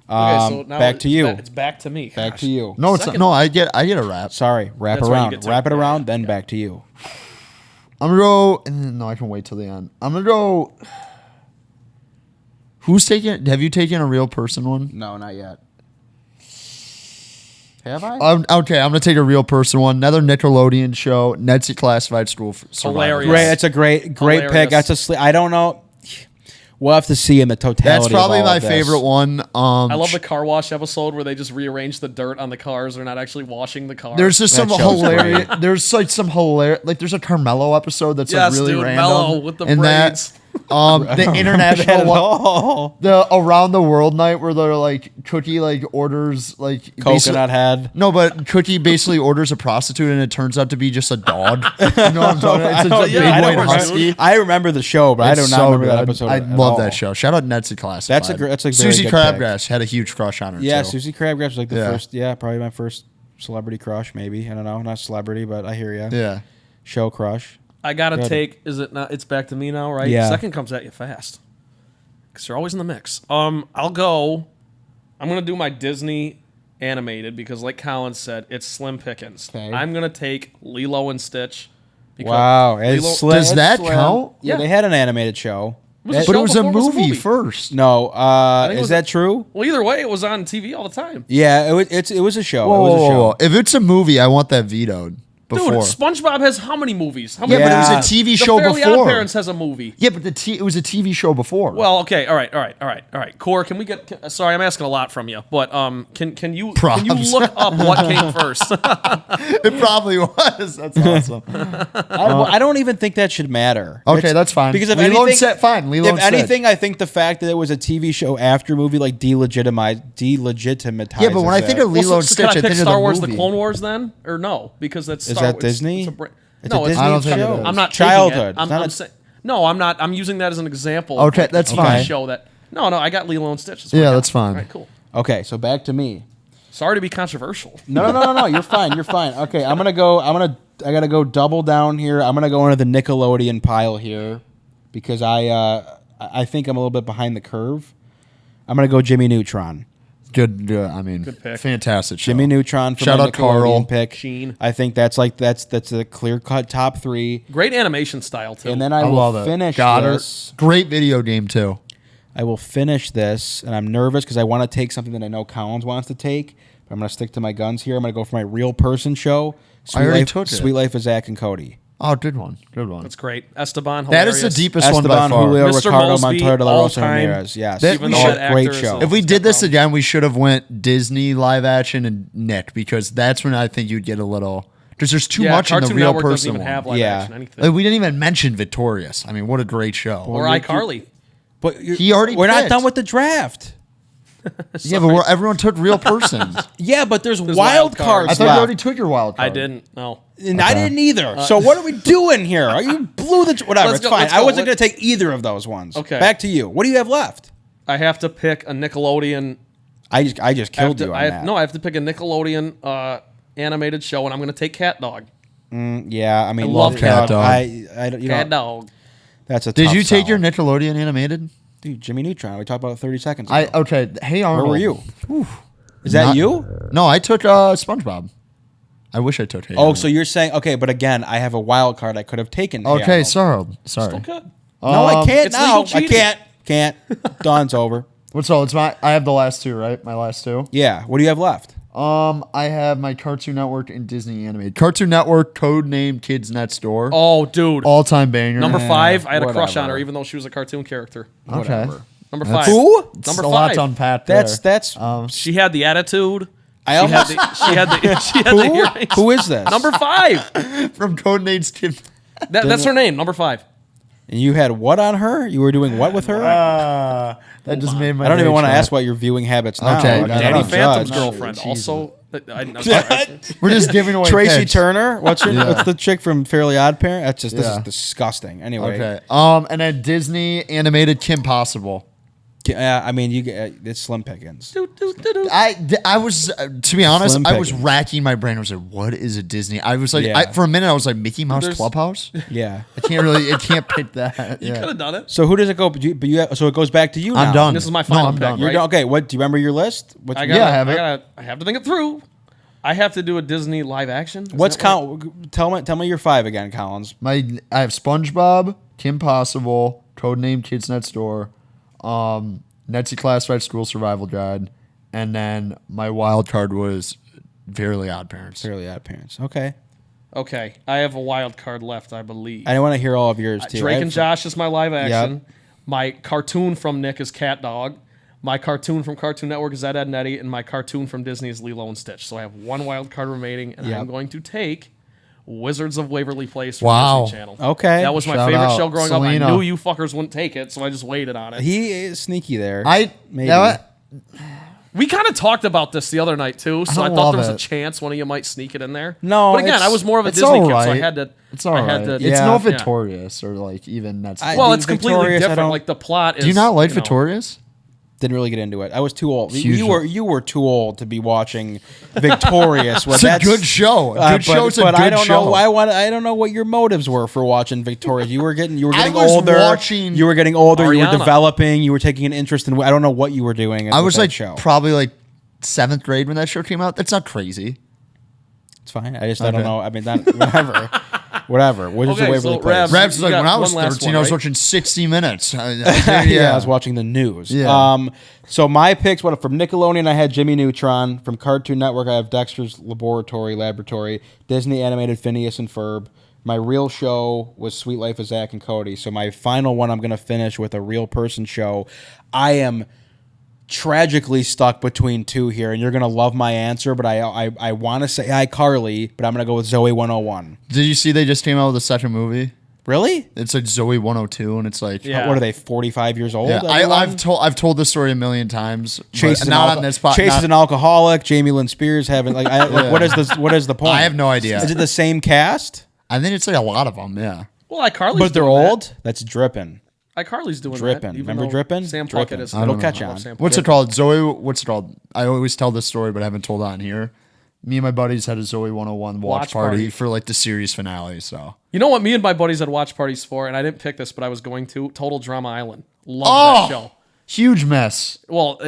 Okay, so now back to you. It's back to me. Back Gosh. to you. No, it's not, Second- no. I get a rap. Sorry, wrap That's right, you around. get to- Wrap it yeah, around, then back to you. I'm gonna go. No, I can wait till the end. I'm gonna go. Who's taking? Have you taken a real person one? No, not yet. Have I? Okay, I'm gonna take a real person one. Another Nickelodeon show. Ned's Classified School Survivor. Hilarious. Great. It's a great Hilarious. pick. That's a I don't know. We'll have to see in the totality. That's probably of all my of this. favorite one. I love the car wash episode where they just rearrange the dirt on the cars. They're not actually washing the car. There's just some That show's hilarious. great. There's like some hilarious. Like there's a Carmelo episode that's yes, like really dude, random. Mello with the and braids. The international one, Oh, the around the world night where they're like Cookie like orders like coconut head. No, but Cookie basically orders a prostitute and it turns out to be just a dog. You know what I'm talking about? It's a big yeah, I know white where husky. I remember the show, but I do It's not so remember that good. episode. I at love all. that show. Shout out Netzy Classified. That's a very Susie good Crabgrass had a huge crush on her. Yeah, too. Susie Crabgrass was like the Yeah. first. Yeah, probably my first celebrity crush. Maybe I don't know, not celebrity, but I hear you. Yeah. Show crush. I gotta Good. take. Is it not? It's back to me now, right? Yeah. Second comes at you fast. Because you're always in the mix. I'll go. I'm gonna do my Disney animated because, like Colin said, it's slim pickings. Okay. I'm gonna take Lilo and Stitch. because Wow, it's Lilo- slim- Does it's that slim. count? Yeah, Yeah. they had an animated show. Was it But it show was a before it was a movie movie? first. No, think it is was that true? Well, either way, it was on TV all the time. Yeah, it was a show. Whoa, it was a whoa, show. whoa. If it's a movie, I want that vetoed before. Dude, SpongeBob has how many movies? How Yeah, many but it was Yeah. a TV The show Fairly before. Odd Parents has a movie. Yeah, but it was a TV show before. Well, okay, all right. Core, can we get? Sorry, I'm asking a lot from you, but can you Props. look up what came first? it probably was. That's awesome. I don't even think that should matter. Okay, It's- that's fine. Because if Lilo and anything, Stitch, fine. Lilo if and Stitch. anything, I think the fact that it was a TV show after movie like delegitimizes. Yeah, but when I think of Well, Lilo and so Stitch, can I pick think of Star the Wars: movie. The Clone Wars then, or no? Because that's Is Star that Wars. Disney? It's a It's a no, Disney I don't think show. it is. I'm not Childhood. taking it. It's I'm, not I'm a- saying no. I'm not. I'm using that as an example. Okay, of that's a fine. Show that. No, I got Lilo and Stitch. That's Yeah, what I got. that's fine. All right, cool. Okay, so back to me. Sorry to be controversial. No. You're fine. You're fine. Okay, I gotta go double down here. I'm gonna go into the Nickelodeon pile here because I think I'm a little bit behind the curve. I'm gonna go Jimmy Neutron. Good. I mean, Good pick. fantastic show. Jimmy Neutron for Shout my out Nickelodeon Carl. pick. Sheen. I think that's a clear cut top 3. Great animation style too. And then I I will love it. finish Goddard. this. Great video game too. I will finish this, and I'm nervous because I want to take something that I know Collins wants to take. But I'm going to stick to my guns here. I'm going to go for my real person show. I already Life, took it. Sweet Life of Zach and Cody. Oh, good one. Good one. That's great. Esteban. That is hilarious. the deepest one by Esteban, far. Julio, Mr. Ricardo, Mosby, Montoya, De La all Rosa, time. Ramirez. Yes. That- Even we though should- that Great actor is show. a- If we he's did got this problems. again, we should have went Disney live action and Nick because that's when I think you'd get a little because there's too much in the Cartoon real Network doesn't person even one. have live Yeah. action anything. Like, we didn't even mention Victorious. I mean, what a great show. or iCarly. But He already we're not picked. done with the draft. Yeah, but everyone took real persons. Yeah, but there's There's wild wild cards I thought left. you already took your wild card. I didn't. No. And I didn't either. So what are we doing here? You blew the whatever. Let's It's go, fine. let's I go. wasn't going to take either of those ones. Okay. Back to you. What do you have left? I have to pick a Nickelodeon. I just I have killed to, you on I have, that. no, I have to pick a Nickelodeon animated show, and I'm going to take Cat Dog. Yeah, I mean, I love Cat Dog. I don't- you Cat know, Dog. that's a. Did tough you take your sell. Nickelodeon animated? Dude, Jimmy Neutron? We talked about it 30 seconds ago. Okay. Hey Where Arnold. were you? Is that Not- you? No, I took SpongeBob. I wish I took. Hey Oh, Arnold. so you're saying okay? But again, I have a wild card. I could have taken. Hey Okay, Arnold. sorry. Still good. No, I can't It's now. legal I cheating. can't. Dawn's over. What's all? It's my. I have the last two, right? My last two. Yeah. What do you have left? I have my Cartoon Network and Disney animated. Cartoon Network, Codename Kids Next Door. Oh, dude. All time banger. Number 5, I had a crush on whatever. her, even though she was a cartoon character. Okay. Whatever. Number That's- 5. Who? Number a lot 5. to unpack there. That's She had the attitude. I She had almost. she had the earrings. Who is this? Number 5. from Codenames Kids. That's her name. Number 5. And you had what on her? You were doing what with her? That just made my. I don't even day want to short. ask what your viewing habits now. Okay, I Danny don't Phantom's judge. girlfriend. Jesus. Also, We're just giving away Tracy picks. Turner. What's the chick from Fairly Odd Parent? That's just this Yeah. is disgusting. Anyway, Okay. And then Disney animated Kim Possible. I mean, you get it's slim pickings. I was to be honest, Slim I was pickings. racking my brain. I was like, "What is a Disney?" I was like, Yeah. for a minute, I was like, "Mickey Mouse There's- Clubhouse." Yeah. I can't really, it can't pick that. You Yeah. could have done it. So who does it go? So it goes back to you. I'm now. done. This is my No, final I'm pick, done. You're right? done. Okay. What do you remember your list? What's, I gotta, Yeah, I have it. I have to think it through. I have to do a Disney live action. Is what's that what- count? Tell me your 5 again, Collins. I have SpongeBob, Kim Possible, Codename Kids Next Door, Netzy Classified School Survival Guide, and then my wild card was Fairly Odd Parents. Fairly Odd Parents. Okay. Okay, I have a wild card left, I believe. I want to hear all of yours too. Drake I- and Josh is my live action. Yep. My cartoon from Nick is Cat Dog. My cartoon from Cartoon Network is Ed, Edd n Eddy, and my cartoon from Disney is Lilo and Stitch. So I have one wild card remaining, and Yep. I'm going to take Wizards of Waverly Place from Wow. Disney Channel. Okay. That was my Shout favorite out, show growing Selena. up. I knew you fuckers wouldn't take it, so I just waited on it. He is sneaky there. Maybe. You know what? We kind of talked about this the other night too, so I don't thought love there was a it. chance one of you might sneak it in there. No, but again, it's- I was more of a it's Disney all kid, so I right. had to. It's all I right. had to. It's Yeah. no Yeah. Victorious or like even that's. Well, Dude, it's completely Victorious, I different. don't- Like the plot is. do you not like know, Victorious? Didn't really get into it. I was too old. Huge. You were too old to be watching Victorious. Well, It's a good show. A good show's a but good I don't show. know. I don't know what your motives were for watching Victorious. You were getting was older. watching You were getting older. You were Ariana. developing. You were taking an interest in. I don't know what you were doing. I was with that like show. probably like 7th grade when that show came out. That's not crazy. It's fine. I don't Okay. know. I mean, whatever. Whatever. Wizards of Okay, Waverly so Place. Rabs- Rabs is You like got when I was one last 13, one, I was right? watching 60 Minutes. Yeah, I was watching the news. Yeah. So my picks, from Nickelodeon, I had Jimmy Neutron. From Cartoon Network, I have Dexter's Laboratory. Disney animated Phineas and Ferb. My real show was Sweet Life of Zach and Cody. So my final one, I'm going to finish with a real person show. I am tragically stuck between two here, and you're going to love my answer, but I want to say iCarly, but I'm going to go with Zoe 101. Did you see they just came out with a second movie? Really? It's like Zoe 102, and it's like, Yeah. What are they, 45 years old? yeah. everyone? I've told this story a million times. Chase but is not an on this spot. Chase is an alcoholic. Jamie Lynn Spears having what is this? What is the point? I have no idea. Is it the same cast? I think it's like a lot of them. Yeah. Well, iCarly's But they're doing old. That's dripping. That. iCarly's doing Drippin'. that. even Remember though Drippin'? Sam Drippin'. Puckett is. It'll I catch love on. Sam What's Puckett. it called? Zoe, what's it called? I always tell this story, but I haven't told it on here. Me and my buddies had a Zoe 101 watch Watch party party. for like the series finale. So, You know what? Me and my buddies had watch parties for, and I didn't pick this, but I was going to Total Drama Island. Love that show. huge mess. Well,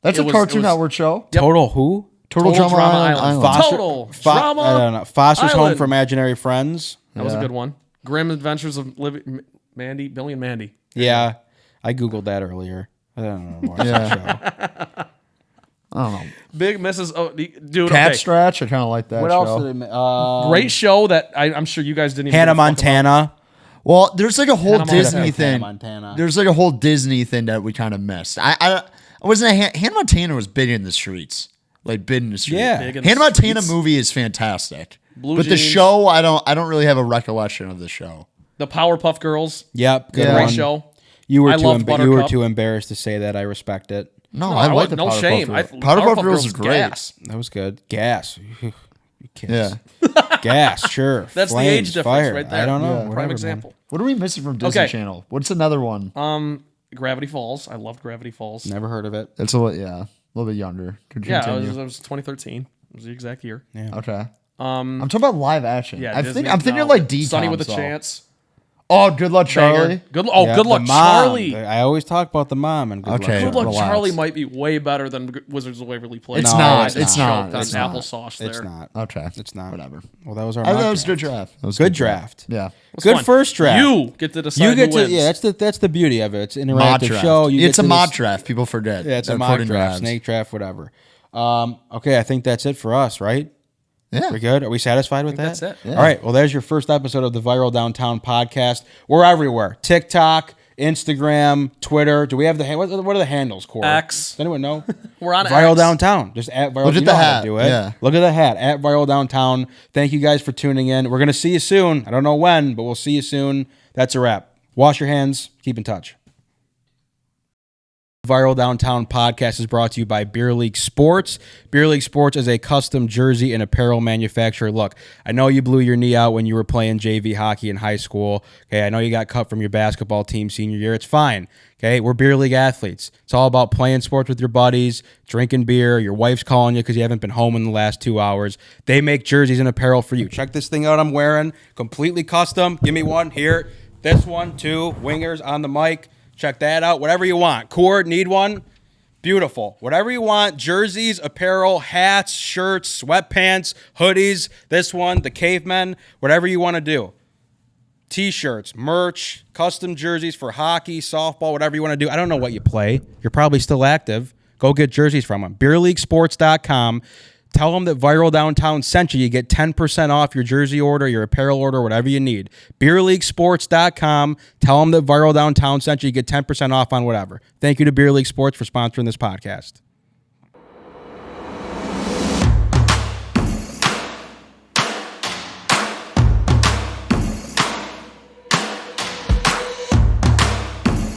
That's it a was- Cartoon it was- Network show. Total who? Total Drama Island. Total Drama I don't know. Foster's Home Island. for Imaginary Friends. That was a Yeah. good one. Grim Adventures of Billy and Mandy. Yeah, I googled that earlier. I don't know. Watch that show. I don't know. Big Mrs. Dude, Cat okay. Scratch. I kind of like that. What show. else did I? Great show that I'm sure you guys didn't even Hannah give a fuck about. Montana. Well, there's like a whole Hannah Montana. Disney Hannah thing. Montana. There's like a whole Disney thing that we kind of missed. I wasn't Hannah Montana was big in the streets, like big in the streets. Yeah. Big in Hannah the Montana streets. movie is fantastic, Blue but the Jeans. show I don't really have a recollection of the show. The Powerpuff Girls. Yep. Good Yeah. Great one. show. You were I too loved you were Buttercup. too embarrassed to say that. I respect it. No, No, I like the no Powerpuff shame. Girls. Powerpuff Powerpuff Girls Girls is great. gas. That was good. Gas. You kids. Yeah. Gas. Sure. That's the Flames, age difference fire. right there. I don't know. Yeah. Whatever, Prime man. example. What are we missing from Disney Okay. Channel? What's another one? Gravity Falls. I loved Gravity Falls. Never heard of it. It's a little bit younger. Could you Yeah, it continue? was 2013. It was the exact year. Okay. I'm talking about live action. Yeah, I'm Disney, thinking no. like D. Sunny with a Chance. Oh, Good Luck Charlie. Banger. Good. Oh, Yeah, good the luck, mom. Charlie. I always talk about the mom and good Okay. luck. Good luck, Relax. Charlie might be way better than Wizards of Waverly Place. It's No, not. it's It's not. not. That's It's not. applesauce there. It's not. Okay. It's not. Whatever. Well, that was our I thought mock that was a good draft. draft. That was a Good draft. Yeah. It's Good fun. first draft. You get to decide You get who to wins. yeah. That's the beauty of it. It's an Mod interactive draft. show. You It's get a to mod this- draft. People forget. Yeah, it's a mock according to draft, Rabs. snake draft, whatever. Okay, I think that's it for us, right? Yeah. We're good. Are we satisfied with that? that's it. Yeah. All right. Well, there's your first episode of the Viral Downtown podcast. We're everywhere: TikTok, Instagram, Twitter. Do we have the what are the handles? Corey? X. Does anyone know? We're on Viral X. Downtown. Just at Viral. Look at you the know how to hat. do it. Yeah. Look at the hat at Viral Downtown. Thank you guys for tuning in. We're gonna see you soon. I don't know when, but we'll see you soon. That's a wrap. Wash your hands. Keep in touch. Viral Downtown podcast is brought to you by Beer League Sports. Beer League Sports is a custom jersey and apparel manufacturer. Look, I know you blew your knee out when you were playing JV hockey in high school. Okay, I know you got cut from your basketball team senior year. It's fine. Okay, we're Beer League athletes. It's all about playing sports with your buddies, drinking beer. Your wife's calling you because you haven't been home in the last 2 hours. They make jerseys and apparel for you. Check this thing out I'm wearing. Completely custom. Give me one here. This one, too. Wingers on the mic. Check that out. Whatever you want. Cord, need one? Beautiful. Whatever you want. Jerseys, apparel, hats, shirts, sweatpants, hoodies. This one, the cavemen. Whatever you want to do. T-shirts, merch, custom jerseys for hockey, softball, whatever you want to do. I don't know what you play. You're probably still active. Go get jerseys from them. BeerLeagueSports.com. Tell them that Viral Downtown sent you. You get 10% off your jersey order, your apparel order, whatever you need. BeerLeagueSports.com. Tell them that Viral Downtown sent you. You get 10% off on whatever. Thank you to Beer League Sports for sponsoring this podcast.